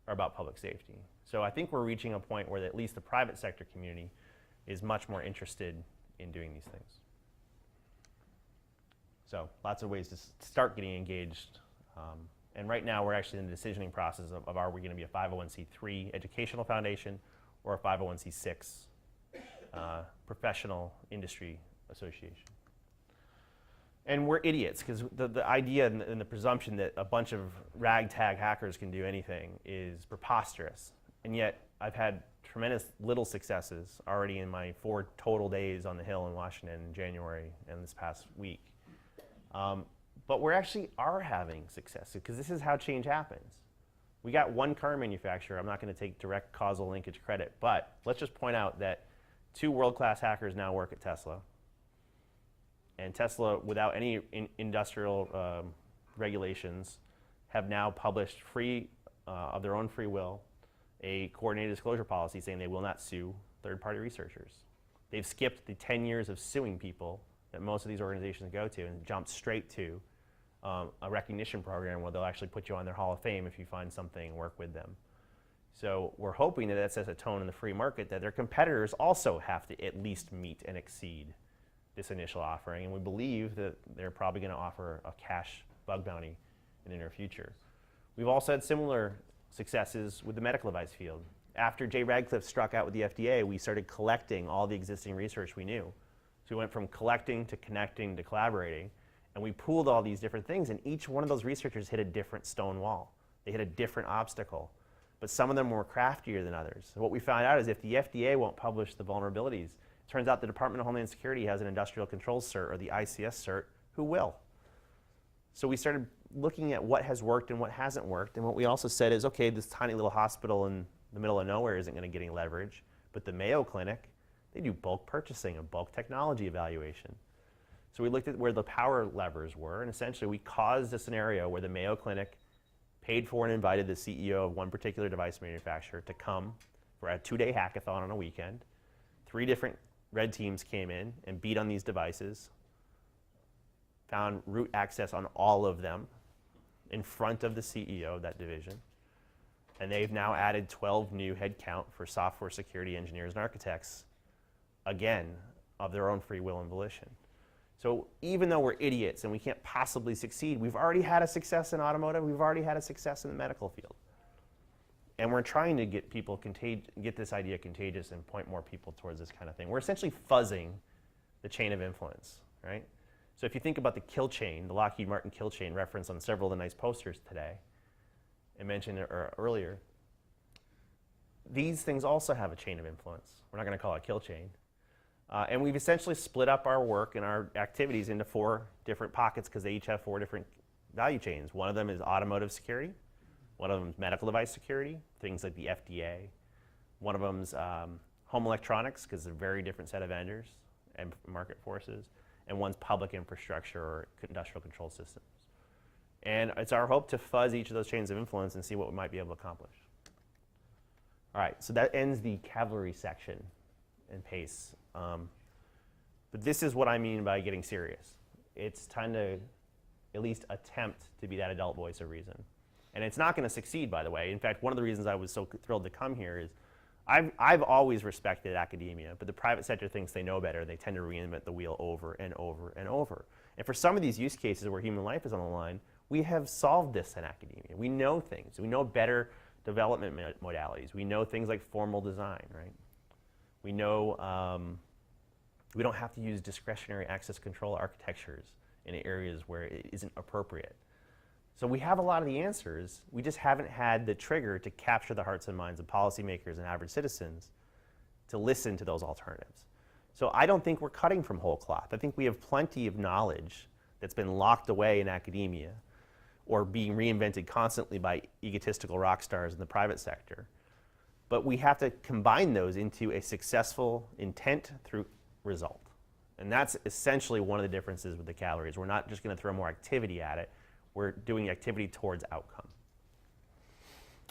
are about public safety. So I think we're reaching a point where at least the private sector community is much more interested in doing these things. So lots of ways to start getting engaged. And right now we're actually in the decisioning process of are we going to be a 501c3 educational foundation or a 501c6 professional industry association. And we're idiots, because the idea and the presumption that a bunch of ragtag hackers can do anything is preposterous. And yet, I've had tremendous little successes already in my 4 total days on the Hill in Washington in January and this past week. But we actually are having success, because this is how change happens. We got one car manufacturer. I'm not going to take direct causal linkage credit, but let's just point out that 2 world-class hackers now work at Tesla. And Tesla, without any industrial regulations, have now published free, of their own free will, a coordinated disclosure policy saying they will not sue third-party researchers. They've skipped the 10 years of suing people that most of these organizations go to and jumped straight to a recognition program where they'll actually put you on their Hall of Fame if you find something and work with them. So we're hoping that sets a tone in the free market that their competitors also have to at least meet and exceed this initial offering, and we believe that they're probably going to offer a cash bug bounty in the near future. We've also had similar successes with the medical device field. After Jay Radcliffe struck out with the FDA, we started collecting all the existing research we knew. So we went from collecting to connecting to collaborating, and we pooled all these different things, and each one of those researchers hit a different stone wall. They hit a different obstacle, but some of them were craftier than others. So what we found out is if the FDA won't publish the vulnerabilities, it turns out the Department of Homeland Security has an industrial controls cert, or the ICS cert, who will. So we started looking at what has worked and what hasn't worked, and what we also said is, okay, this tiny little hospital in the middle of nowhere isn't going to get any leverage, but the Mayo Clinic, they do bulk purchasing and bulk technology evaluation. So we looked at where the power levers were, and essentially we caused a scenario where the Mayo Clinic paid for and invited the CEO of one particular device manufacturer to come for a 2-day hackathon on a weekend. 3 different red teams came in and beat on these devices, found root access on all of them in front of the CEO of that division. And they've now added 12 new headcount for software security engineers and architects, again, of their own free will and volition. So even though we're idiots and we can't possibly succeed, we've already had a success in automotive, we've already had a success in the medical field. And we're trying to get people get this idea contagious and point more people towards this kind of thing. We're essentially fuzzing the chain of influence, right? So if you think about the kill chain, the Lockheed Martin kill chain referenced on several of the nice posters today, I mentioned it earlier, these things also have a chain of influence. We're not going to call it a kill chain. And we've essentially split up our work and our activities into 4 different pockets because they each have 4 different value chains. One of them is automotive security. One of them is medical device security, things like the FDA. One of them is home electronics because they're a very different set of vendors and market forces. And one's public infrastructure or industrial control systems. And it's our hope to fuzz each of those chains of influence and see what we might be able to accomplish. All right, so that ends the cavalry section and pace. But this is what I mean by getting serious. It's time to at least attempt to be that adult voice of reason. And it's not going to succeed, by the way. In fact, one of the reasons I was so thrilled to come here is I've always respected academia, but the private sector thinks they know better. They tend to reinvent the wheel over and over and over. And for some of these use cases where human life is on the line, we have solved this in academia. We know things. We know better development modalities. We know things like formal design, right? We know we don't have to use discretionary access control architectures in areas where it isn't appropriate. So we have a lot of the answers. We just haven't had the trigger to capture the hearts and minds of policymakers and average citizens to listen to those alternatives. So I don't think we're cutting from whole cloth. I think we have plenty of knowledge that's been locked away in academia or being reinvented constantly by egotistical rock stars in the private sector. But we have to combine those into a successful intent through result. And that's essentially one of the differences with the calories. We're not just going to throw more activity at it. We're doing activity towards outcome.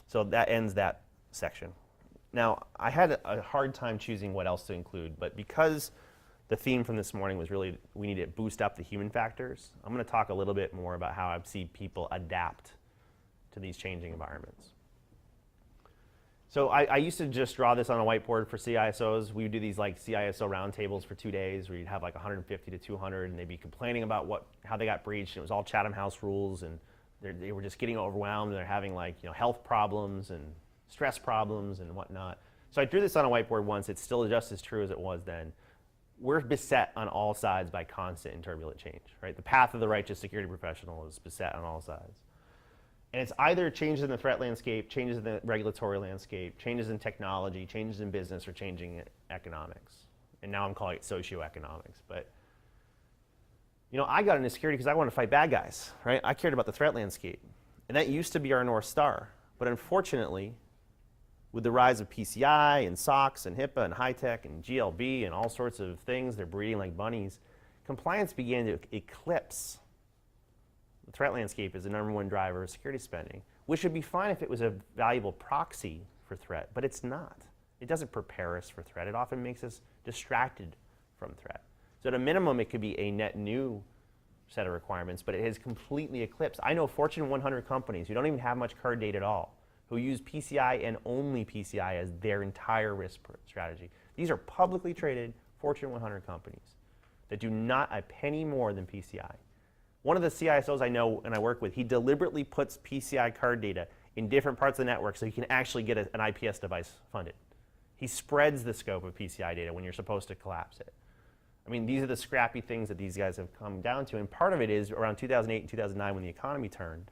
So that ends that section. Now, I had a hard time choosing what else to include, but because the theme from this morning was really we need to boost up the human factors, I'm going to talk a little bit more about how I see people adapt to these changing environments. So I used to just draw this on a whiteboard for CISOs. We would do these like CISO roundtables for 2 days where you'd have like 150 to 200 and they'd be complaining about how they got breached. And it was all Chatham House rules and they were just getting overwhelmed. And they're having like health problems and stress problems and whatnot. So I drew this on a whiteboard once. It's still just as true as it was then. We're beset on all sides by constant and turbulent change, right? The path of the righteous security professional is beset on all sides. And it's either changes in the threat landscape, changes in the regulatory landscape, changes in technology, changes in business, or changing economics. And now I'm calling it socioeconomics. But I got into security because I wanted to fight bad guys, right? I cared about the threat landscape. And that used to be our North Star. But unfortunately, with the rise of PCI and SOX and HIPAA and high-tech and GLB and all sorts of things, they're breeding like bunnies, compliance began to eclipse the threat landscape as the #1 driver of security spending, which would be fine if it was a valuable proxy for threat, but it's not. It doesn't prepare us for threat. It often makes us distracted from threat. So at a minimum, it could be a net new set of requirements, but it has completely eclipsed. I know Fortune 100 companies who don't even have much card data at all, who use PCI and only PCI as their entire risk strategy. These are publicly traded Fortune 100 companies. that do not a penny more than PCI. One of the CISOs I know and I work with, he deliberately puts PCI card data in different parts of the network so he can actually get an IPS device funded. He spreads the scope of PCI data when you're supposed to collapse it. I mean, these are the scrappy things that these guys have come down to, and part of it is around 2008 and 2009 when the economy turned,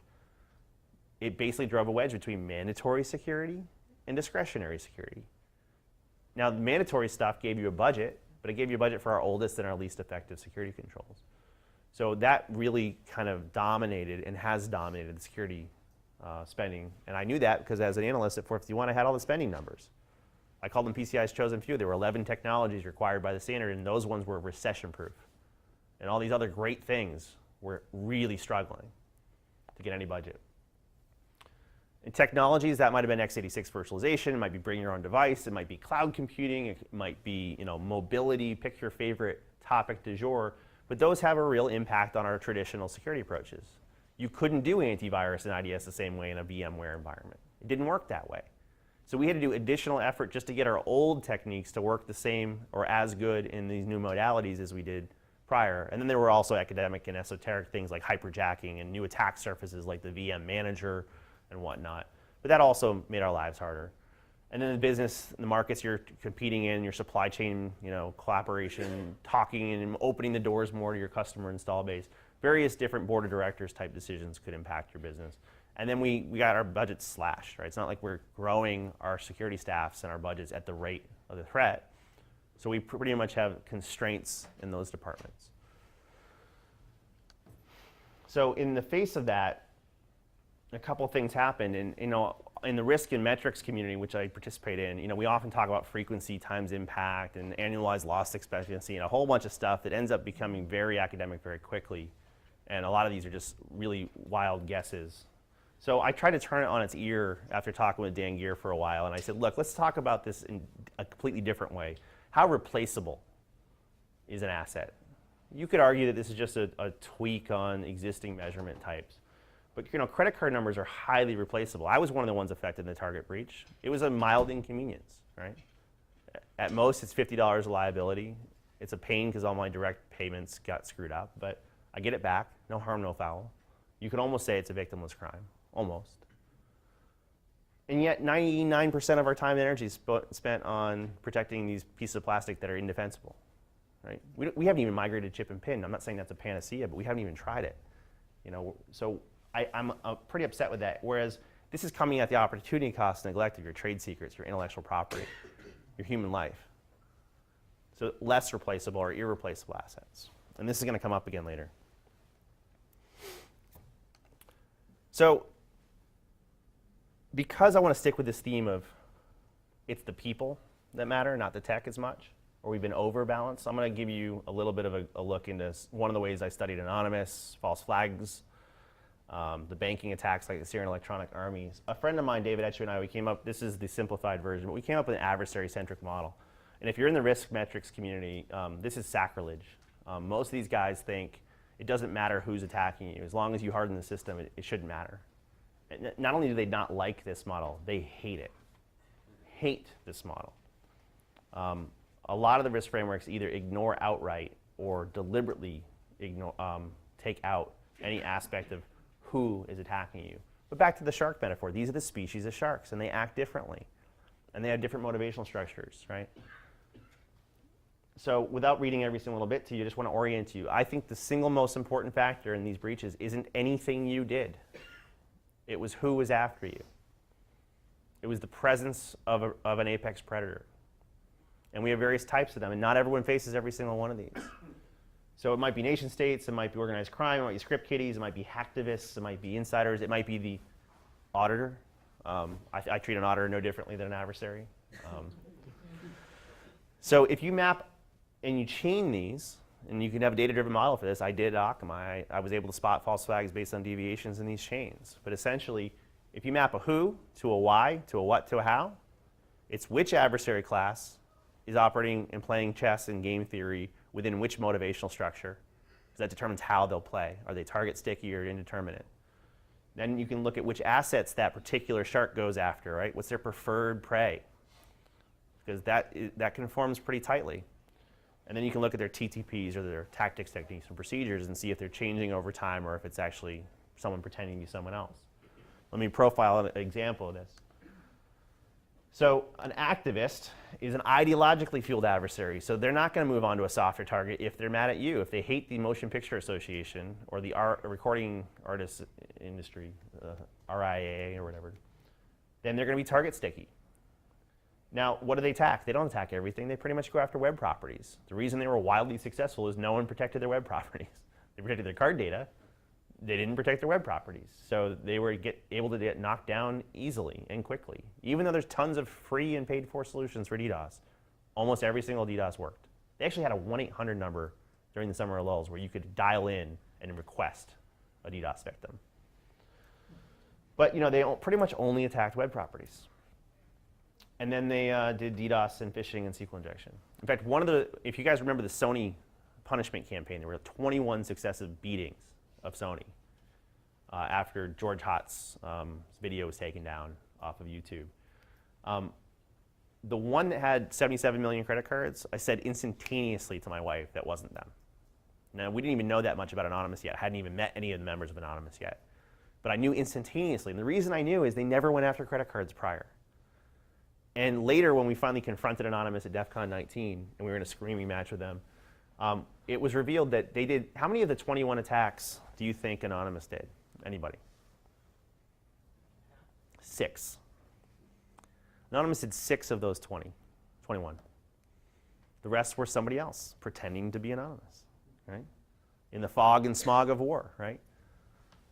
it basically drove a wedge between mandatory security and discretionary security. Now, the mandatory stuff gave you a budget, but it gave you a budget for our oldest and our least effective security controls. So that really kind of dominated and has dominated the security spending. And I knew that because as an analyst at 451, I had all the spending numbers. I called them PCI's chosen few. There were 11 technologies required by the standard, and those ones were recession-proof. And all these other great things were really struggling to get any budget. In technologies, that might have been x86 virtualization. It might be bring your own device. It might be cloud computing. It might be mobility. Pick your favorite topic du jour. But those have a real impact on our traditional security approaches. You couldn't do antivirus and IDS the same way in a VMware environment. It didn't work that way. So we had to do additional effort just to get our old techniques to work the same or as good in these new modalities as we did prior. And then there were also academic and esoteric things like hyperjacking and new attack surfaces like the VM manager and whatnot. But that also made our lives harder. And then the business, the markets you're competing in, your supply chain, collaboration, talking and opening the doors more to your customer install base, various different board of directors type decisions could impact your business. And then we got our budgets slashed, right? It's not like we're growing our security staffs and our budgets at the rate of the threat. So we pretty much have constraints in those departments. So in the face of that, a couple of things happened. And in the risk and metrics community, which I participate in, we often talk about frequency times impact and annualized loss expectancy and a whole bunch of stuff that ends up becoming very academic very quickly. And a lot of these are just really wild guesses. So I tried to turn it on its ear after talking with Dan Geer for a while, and I said, look, let's talk about this in a completely different way. How replaceable is an asset? You could argue that this is just a tweak on existing measurement types. But credit card numbers are highly replaceable. I was one of the ones affected in the Target breach. It was a mild inconvenience, right? At most, it's $50 of liability. It's a pain because all my direct payments got screwed up, but I get it back, no harm, no foul. You could almost say it's a victimless crime. Almost. And yet 99% of our time and energy is spent on protecting these pieces of plastic that are indefensible. Right? We haven't even migrated chip and pin. I'm not saying that's a panacea, but we haven't even tried it. So I'm pretty upset with that. Whereas this is coming at the opportunity cost and neglect of your trade secrets, your intellectual property, your human life. So less replaceable or irreplaceable assets. And this is going to come up again later. So because I want to stick with this theme of it's the people that matter, not the tech as much, or we've been overbalanced, I'm going to give you a little bit of a look into one of the ways I studied Anonymous, false flags, the banking attacks like the Syrian Electronic Armies. A friend of mine, David Etcher, and I, we came up, this is the simplified version, but we came up with an adversary-centric model. And if you're in the risk metrics community, this is sacrilege. Most of these guys think it doesn't matter who's attacking you. As long as you harden the system, it shouldn't matter. And not only do they not like this model, they hate it. Hate this model. A lot of the risk frameworks either ignore outright or deliberately take out any aspect of who is attacking you. But back to the shark metaphor, these are the species of sharks, and they act differently. And they have different motivational structures, right? So without reading every single little bit to you, I just want to orient you. I think the single most important factor in these breaches isn't anything you did. It was who was after you. It was the presence of an apex predator. And we have various types of them, and not everyone faces every single one of these. So it might be nation states, it might be organized crime, it might be script kiddies, it might be hacktivists, it might be insiders, it might be the auditor. I treat an auditor no differently than an adversary. So if you map and you chain these, and you can have a data-driven model for this. I did at Akamai. I was able to spot false flags based on deviations in these chains. But essentially, if you map a who to a why to a what to a how, it's which adversary class is operating and playing chess and game theory within which motivational structure. Because that determines how they'll play. Are they target sticky or indeterminate? Then you can look at which assets that particular shark goes after, right? What's their preferred prey? Because that conforms pretty tightly. And then you can look at their TTPs or their tactics, techniques, and procedures and see if they're changing over time or if it's actually someone pretending to be someone else. Let me profile an example of this. So an activist is an ideologically fueled adversary. So they're not going to move on to a softer target if they're mad at you. If they hate the Motion Picture Association or the recording artists industry, RIAA or whatever, then they're going to be target sticky. Now, what do they attack? They don't attack everything. They pretty much go after web properties. The reason they were wildly successful is no one protected their web properties. They protected their card data. They didn't protect their web properties. So they were able to get knocked down easily and quickly. Even though there's tons of free and paid for solutions for DDoS, almost every single DDoS worked. They actually had a 1-800 number during the summer lulls where you could dial in and request a DDoS victim. But they pretty much only attacked web properties. And then they did DDoS and phishing and SQL injection. In fact, if you guys remember the Sony punishment campaign, there were 21 successive beatings of Sony after George Hott's video was taken down off of YouTube. The one that had 77 million credit cards, I said instantaneously to my wife that wasn't them. Now, we didn't even know that much about Anonymous yet. I hadn't even met any of the members of Anonymous yet. But I knew instantaneously. And the reason I knew is they never went after credit cards prior. And later, when we finally confronted Anonymous at DEF CON 19, and we were in a screaming match with them, it was revealed that they did, how many of the 21 attacks do you think Anonymous did? Anybody? 6. Anonymous did 6 of those 21. The rest were somebody else pretending to be Anonymous, right? In the fog and smog of war, right?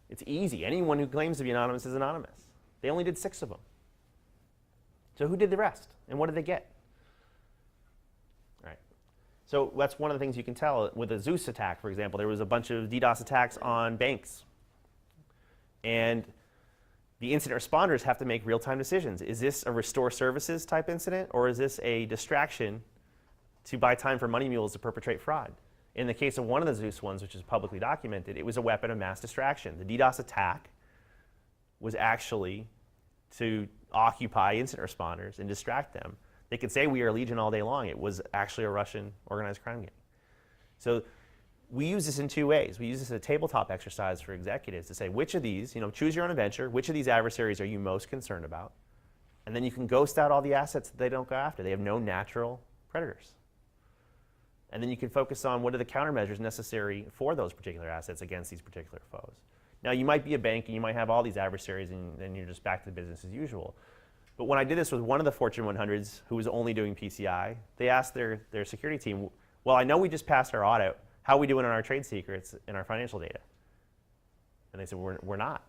It's easy. Anyone who claims to be Anonymous is Anonymous. They only did 6 of them. So who did the rest? And what did they get? Right. So that's one of the things you can tell. With a Zeus attack, for example, there was a bunch of DDoS attacks on banks. And the incident responders have to make real-time decisions. Is this a restore services type incident, or is this a distraction to buy time for money mules to perpetrate fraud? In the case of one of the Zeus ones, which is publicly documented, it was a weapon of mass distraction. The DDoS attack was actually to occupy incident responders and distract them. They could say we are Legion all day long. It was actually a Russian organized crime gang. So we use this in 2 ways. We use this as a tabletop exercise for executives to say which of these, choose your own adventure, which of these adversaries are you most concerned about? And then you can ghost out all the assets that they don't go after. They have no natural predators. And then you can focus on what are the countermeasures necessary for those particular assets against these particular foes. Now, you might be a bank and you might have all these adversaries and then you're just back to business as usual. But when I did this with one of the Fortune 100s who was only doing PCI, they asked their security team, well, I know we just passed our audit. How are we doing on our trade secrets and our financial data? And they said, we're not.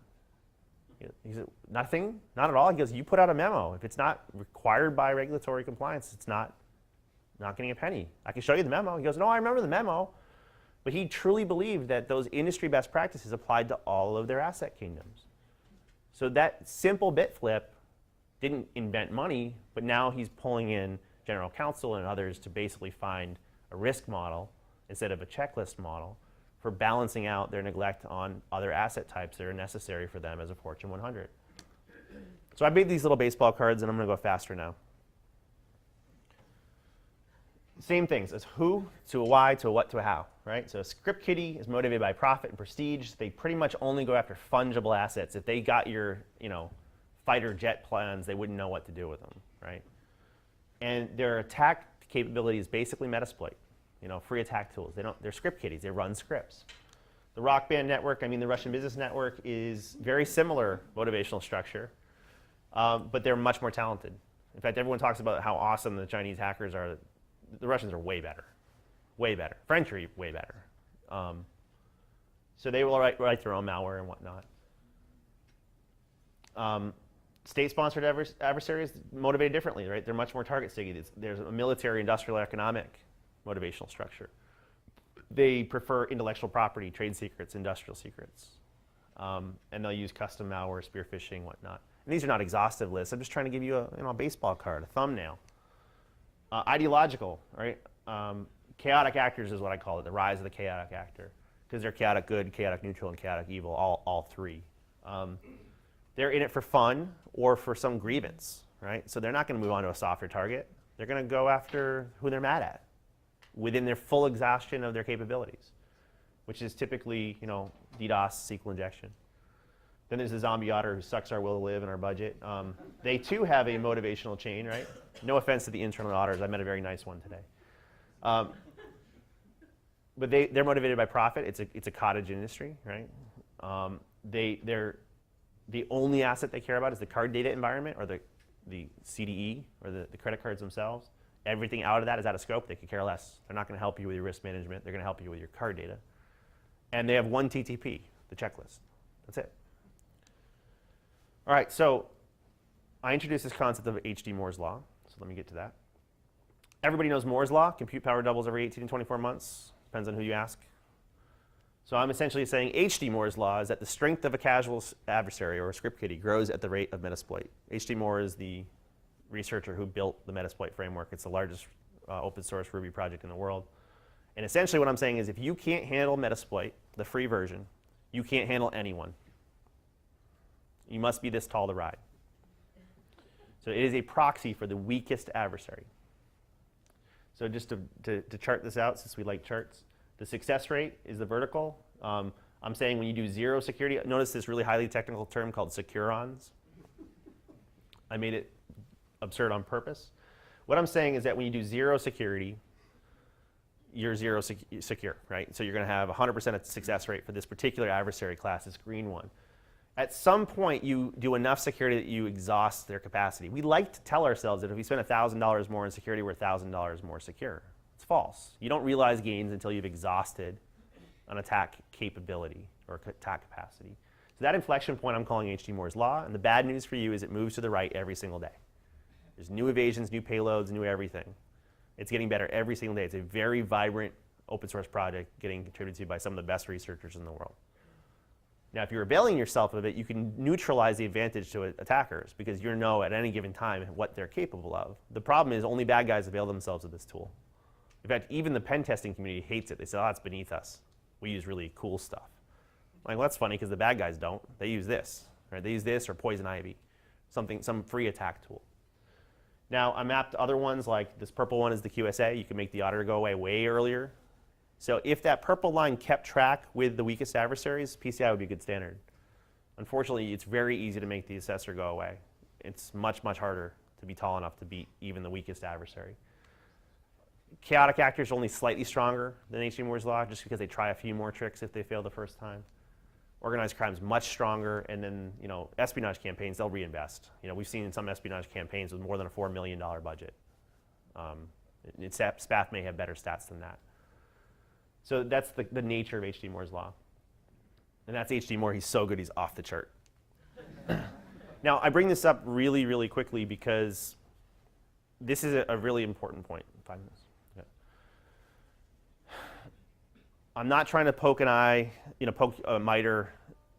He said, nothing? Not at all? He goes, you put out a memo. If it's not required by regulatory compliance, it's not getting a penny. I can show you the memo. He goes, no, I remember the memo. But he truly believed that those industry best practices applied to all of their asset kingdoms. So that simple bit flip didn't invent money, but now he's pulling in general counsel and others to basically find a risk model instead of a checklist model for balancing out their neglect on other asset types that are necessary for them as a Fortune 100. So I made these little baseball cards, and I'm going to go faster now. Same things as who to a why to a what to a how, right? So Script Kiddie is motivated by profit and prestige. They pretty much only go after fungible assets. If they got your, fighter jet plans, they wouldn't know what to do with them, right? And their attack capability is basically Metasploit, free attack tools. They're Script Kiddies. They run scripts. The Rock Band network, the Russian Business Network, is very similar motivational structure, but they're much more talented. In fact, everyone talks about how awesome the Chinese hackers are. The Russians are way better. Way better. French are way better. So they will write their own malware and whatnot. State-sponsored adversaries motivated differently, right? They're much more target sticky. There's a military, industrial, economic motivational structure. They prefer intellectual property, trade secrets, industrial secrets. And they'll use custom malware, spear phishing, whatnot. And these are not exhaustive lists. I'm just trying to give you a baseball card, a thumbnail. Ideological, right? Chaotic actors is what I call it, the rise of the chaotic actor. Because they're chaotic good, chaotic neutral, and chaotic evil, all 3. They're in it for fun or for some grievance, right? So they're not going to move on to a softer target. They're going to go after who they're mad at. within their full exhaustion of their capabilities, which is typically, DDoS, SQL injection. Then there's the zombie otter who sucks our will to live and our budget. They too have a motivational chain, right? No offense to the internal otters. I met a very nice one today. But they're motivated by profit. It's a cottage industry, right? The only asset they care about is the card data environment or the CDE or the credit cards themselves. Everything out of that is out of scope. They could care less. They're not going to help you with your risk management. They're going to help you with your card data. And they have one TTP, the checklist. That's it. All right, so I introduced this concept of H.D. Moore's law. So let me get to that. Everybody knows Moore's law. Compute power doubles every 18 to 24 months. Depends on who you ask. So I'm essentially saying H.D. Moore's law is that the strength of a casual adversary or a script kiddie grows at the rate of Metasploit. H.D. Moore is the researcher who built the Metasploit framework. It's the largest open source Ruby project in the world. And essentially what I'm saying is if you can't handle Metasploit, the free version, you can't handle anyone. You must be this tall to ride. So it is a proxy for the weakest adversary. So just to chart this out, since we like charts, the success rate is the vertical. I'm saying when you do zero security, notice this really highly technical term called securons. I made it absurd on purpose. What I'm saying is that when you do zero security, you're zero secure, right? So you're going to have 100% success rate for this particular adversary class, this green one. At some point, you do enough security that you exhaust their capacity. We like to tell ourselves that if we spend $1,000 more in security, we're $1,000 more secure. It's false. You don't realize gains until you've exhausted an attack capability or attack capacity. So that inflection point I'm calling H.D. Moore's law, and the bad news for you is it moves to the right every single day. There's new evasions, new payloads, new everything. It's getting better every single day. It's a very vibrant open source project getting contributed to by some of the best researchers in the world. Now, if you're availing yourself of it, you can neutralize the advantage to attackers because you know at any given time what they're capable of. The problem is only bad guys avail themselves of this tool. In fact, even the pen testing community hates it. They say, oh, it's beneath us. We use really cool stuff. I'm like, well, that's funny because the bad guys don't. They use this. Right? They use this or Poison Ivy, some free attack tool. Now, I mapped other ones like this purple one is the QSA. You can make the auditor go away way earlier. So if that purple line kept track with the weakest adversaries, PCI would be a good standard. Unfortunately, it's very easy to make the assessor go away. It's much, much harder to be tall enough to beat even the weakest adversary. Chaotic actors are only slightly stronger than H.D. Moore's law just because they try a few more tricks if they fail the first time. Organized crime is much stronger, and then espionage campaigns, they'll reinvest. We've seen some espionage campaigns with more than a $4 million budget. SPAF may have better stats than that. So that's the nature of H.D. Moore's law. And that's H.D. Moore. He's so good, he's off the chart. Now, I bring this up really, really quickly because this is a really important point. 5 minutes. Okay. I'm not trying to poke an eye, poke a MITRE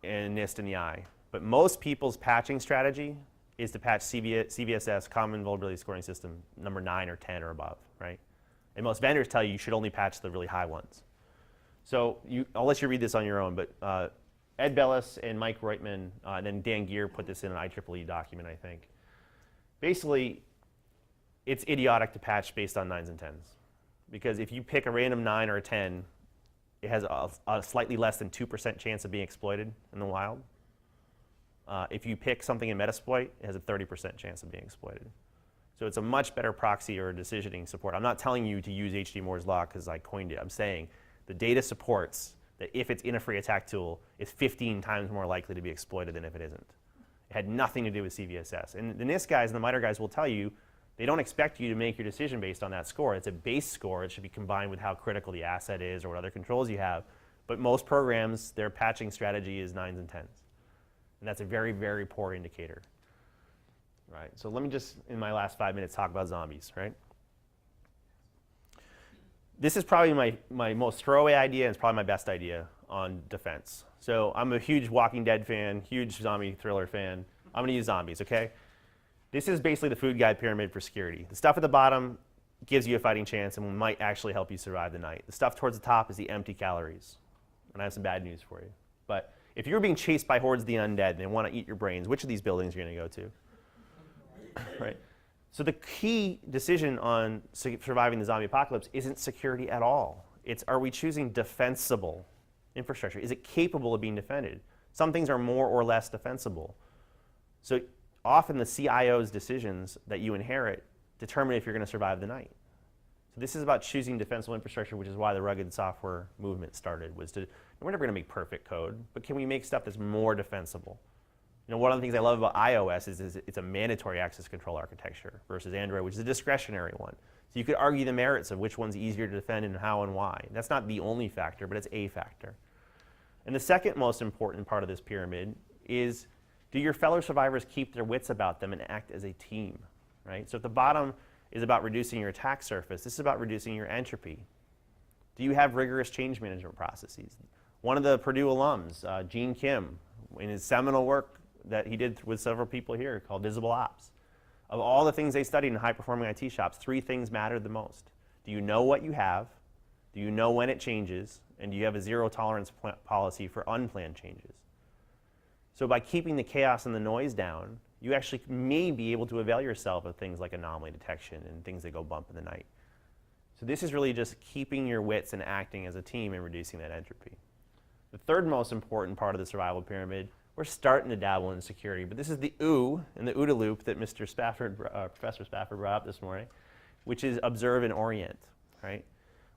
and NIST in the eye. But most people's patching strategy is to patch CVSS, Common Vulnerability Scoring System, number 9 or 10 or above, right? And most vendors tell you should only patch the really high ones. So I'll let you read this on your own, but Ed Bellis and Mike Reutman, and then Dan Geer put this in an IEEE document, I think. Basically, it's idiotic to patch based on 9s and 10s. Because if you pick a random 9 or a 10, it has a slightly less than 2% chance of being exploited in the wild. If you pick something in Metasploit, it has a 30% chance of being exploited. So it's a much better proxy or decisioning support. I'm not telling you to use H.D. Moore's law because I coined it. I'm saying the data supports that if it's in a free attack tool, it's 15 times more likely to be exploited than if it isn't. It had nothing to do with CVSS. And the NIST guys and the MITRE guys will tell you they don't expect you to make your decision based on that score. It's a base score. It should be combined with how critical the asset is or what other controls you have. But most programs, their patching strategy is 9s and 10s. And that's a very, very poor indicator. Right, so let me just, in my last 5 minutes, talk about zombies, right? This is probably my most throwaway idea, and it's probably my best idea on defense. So I'm a huge Walking Dead fan, huge zombie thriller fan. I'm going to use zombies, okay? This is basically the food guide pyramid for security. The stuff at the bottom gives you a fighting chance and might actually help you survive the night. The stuff towards the top is the empty calories. And I have some bad news for you. But if you're being chased by hordes of the undead and they want to eat your brains, which of these buildings are you going to go to? Right? So the key decision on surviving the zombie apocalypse isn't security at all. It's, are we choosing defensible infrastructure? Is it capable of being defended? Some things are more or less defensible. So often the CIO's decisions that you inherit determine if you're going to survive the night. So this is about choosing defensible infrastructure, which is why the rugged we're never going to make perfect code, but can we make stuff that's more defensible? You know, one of the things I love about iOS is it's a mandatory access control architecture versus Android, which is a discretionary one. So you could argue the merits of which one's easier to defend and how and why. That's not the only factor, but it's a factor. And the second most important part of this pyramid is, do your fellow survivors keep their wits about them and act as a team, right? So at the bottom is about reducing your attack surface. This is about reducing your entropy. Do you have rigorous change management processes? One of the Purdue alums, Gene Kim, in his seminal work that he did with several people here called Visible Ops, of all the things they studied in high-performing IT shops, 3 things mattered the most. Do you know what you have? Do you know when it changes? And do you have a zero-tolerance policy for unplanned changes? So by keeping the chaos and the noise down, you actually may be able to avail yourself of things like anomaly detection and things that go bump in the night. So this is really just keeping your wits and acting as a team and reducing that entropy. The third most important part of the survival pyramid, we're starting to dabble in security, but this is the OO and the OODA loop that Mr. Spafford, Professor Spafford brought up this morning, which is observe and orient, right?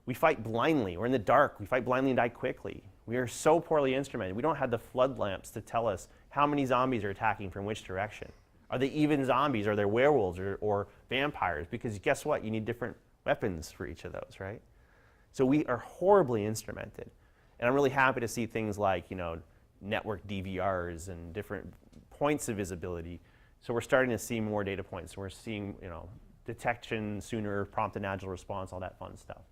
We fight blindly. We're in the dark. We fight blindly and die quickly. We are so poorly instrumented. We don't have the flood lamps to tell us how many zombies are attacking from which direction. Are they even zombies? Are they werewolves or vampires? Because guess what? You need different weapons for each of those, right? So we are horribly instrumented. And I'm really happy to see things like, you know, network DVRs and different points of visibility. So we're starting to see more data points. We're seeing, you know, detection sooner, prompt and agile response, all that fun stuff.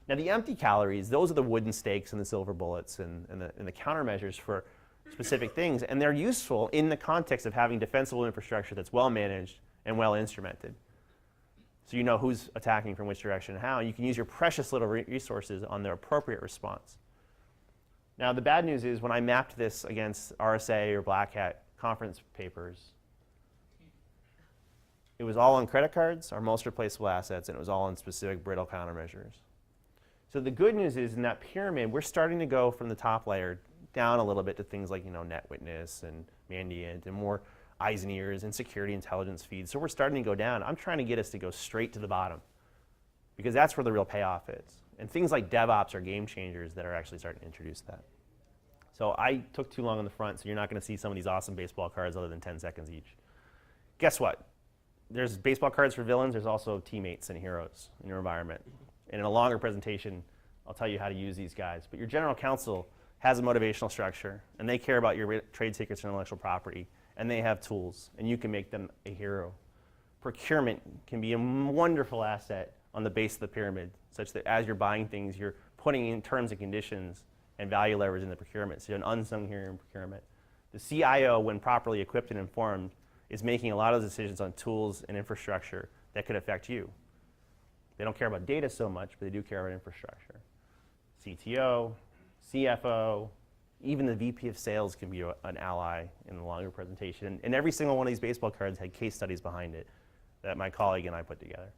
Now the empty calories, those are the wooden stakes and the silver bullets and the countermeasures for specific things. And they're useful in the context of having defensible infrastructure that's well managed and well instrumented. So you know who's attacking from which direction and how. You can use your precious little resources on their appropriate response. Now the bad news is when I mapped this against RSA or Black Hat conference papers, it was all on credit cards, our most replaceable assets, and it was all on specific brittle countermeasures. So the good news is in that pyramid, we're starting to go from the top layer down a little bit to things like, you know, NetWitness and Mandiant and more eyes and ears and security intelligence feeds. So we're starting to go down. I'm trying to get us to go straight to the bottom because that's where the real payoff is. And things like DevOps are game changers that are actually starting to introduce that. So I took too long on the front, so you're not going to see some of these awesome baseball cards other than 10 seconds each. Guess what? There's baseball cards for villains. There's also teammates and heroes in your environment. And in a longer presentation, I'll tell you how to use these guys. But your general counsel has a motivational structure, and they care about your trade secrets and intellectual property, and they have tools, and you can make them a hero. Procurement can be a wonderful asset on the base of the pyramid, such that as you're buying things, you're putting in terms and conditions and value levers in the procurement. So you're an unsung hero in procurement. The CIO, when properly equipped and informed, is making a lot of decisions on tools and infrastructure that could affect you. They don't care about data so much, but they do care about infrastructure. CTO, CFO, even the VP of sales can be an ally in the longer presentation. And every single one of these baseball cards had case studies behind it that my colleague and I put together.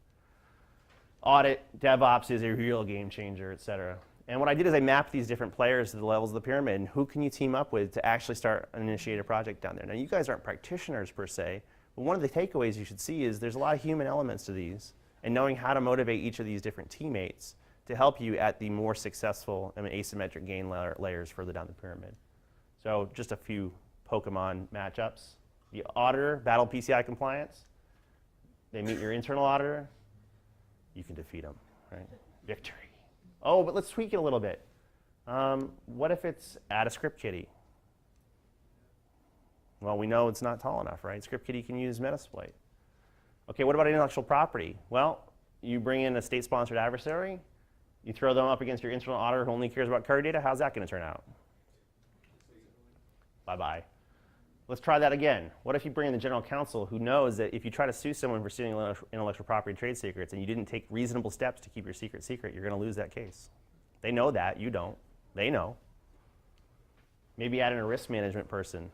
Audit, DevOps is a real game changer, et cetera. And what I did is I mapped these different players to the levels of the pyramid and who can you team up with to actually start and initiate a project down there. Now you guys aren't practitioners per se, but one of the takeaways you should see is there's a lot of human elements to these and knowing how to motivate each of these different teammates to help you at the more successful and asymmetric gain layers further down the pyramid. So just a few Pokemon matchups. The auditor, battle PCI compliance. They meet your internal auditor. You can defeat them, right? Victory. Oh, but let's tweak it a little bit. What if it's add a script kiddie? Well, we know it's not tall enough, right? Script kiddie can use Metasploit. Okay, what about intellectual property? Well, you bring in a state-sponsored adversary, you throw them up against your internal auditor who only cares about card data, how's that going to turn out? Bye-bye. Let's try that again. What if you bring in the general counsel who knows that if you try to sue someone for stealing intellectual property and trade secrets and you didn't take reasonable steps to keep your secret secret, you're going to lose that case. They know that, you don't. They know. Maybe add in a risk management person.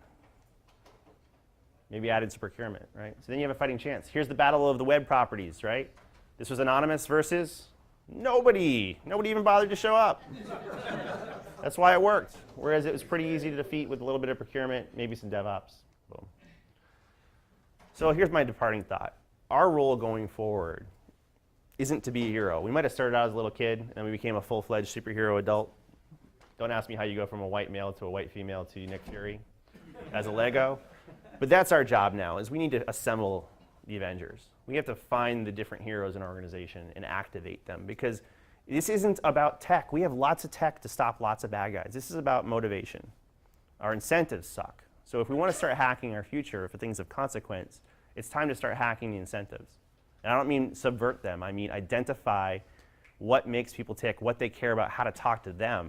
Maybe added to procurement, right? So then you have a fighting chance. Here's the battle of the web properties, right? This was anonymous versus nobody. Nobody even bothered to show up. That's why it worked. Whereas it was pretty easy to defeat with a little bit of procurement, maybe some DevOps. Boom. So here's my departing thought. Our role going forward isn't to be a hero. We might have started out as a little kid and then we became a full-fledged superhero adult. Don't ask me how you go from a white male to a white female to Nick Fury as a Lego. But that's our job now, is we need to assemble the Avengers. We have to find the different heroes in our organization and activate them, because this isn't about tech. We have lots of tech to stop lots of bad guys. This is about motivation. Our incentives suck. So if we want to start hacking our future for things of consequence, it's time to start hacking the incentives. And I don't mean subvert them. I mean identify what makes people tick, what they care about, how to talk to them.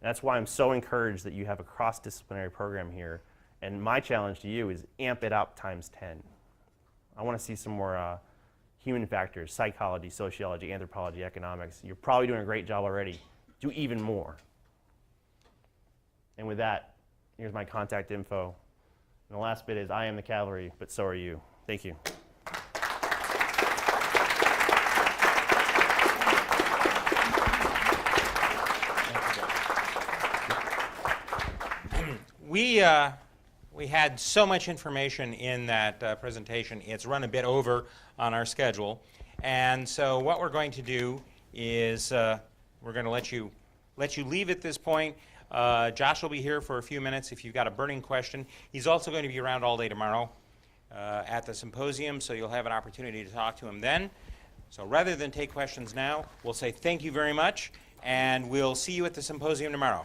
And that's why I'm so encouraged that you have a cross-disciplinary program here. And my challenge to you is amp it up times 10. I want to see some more human factors, psychology, sociology, anthropology, economics. You're probably doing a great job already. Do even more. And with that, here's my contact info. And the last bit is, I am the cavalry, but so are you. Thank you. We had so much information in that presentation. It's run a bit over on our schedule. And so what we're going to do is we're going to let you leave at this point. Josh will be here for a few minutes if you've got a burning question. He's also going to be around all day tomorrow at the symposium, so you'll have an opportunity to talk to him then. So rather than take questions now, we'll say thank you very much, and we'll see you at the symposium tomorrow.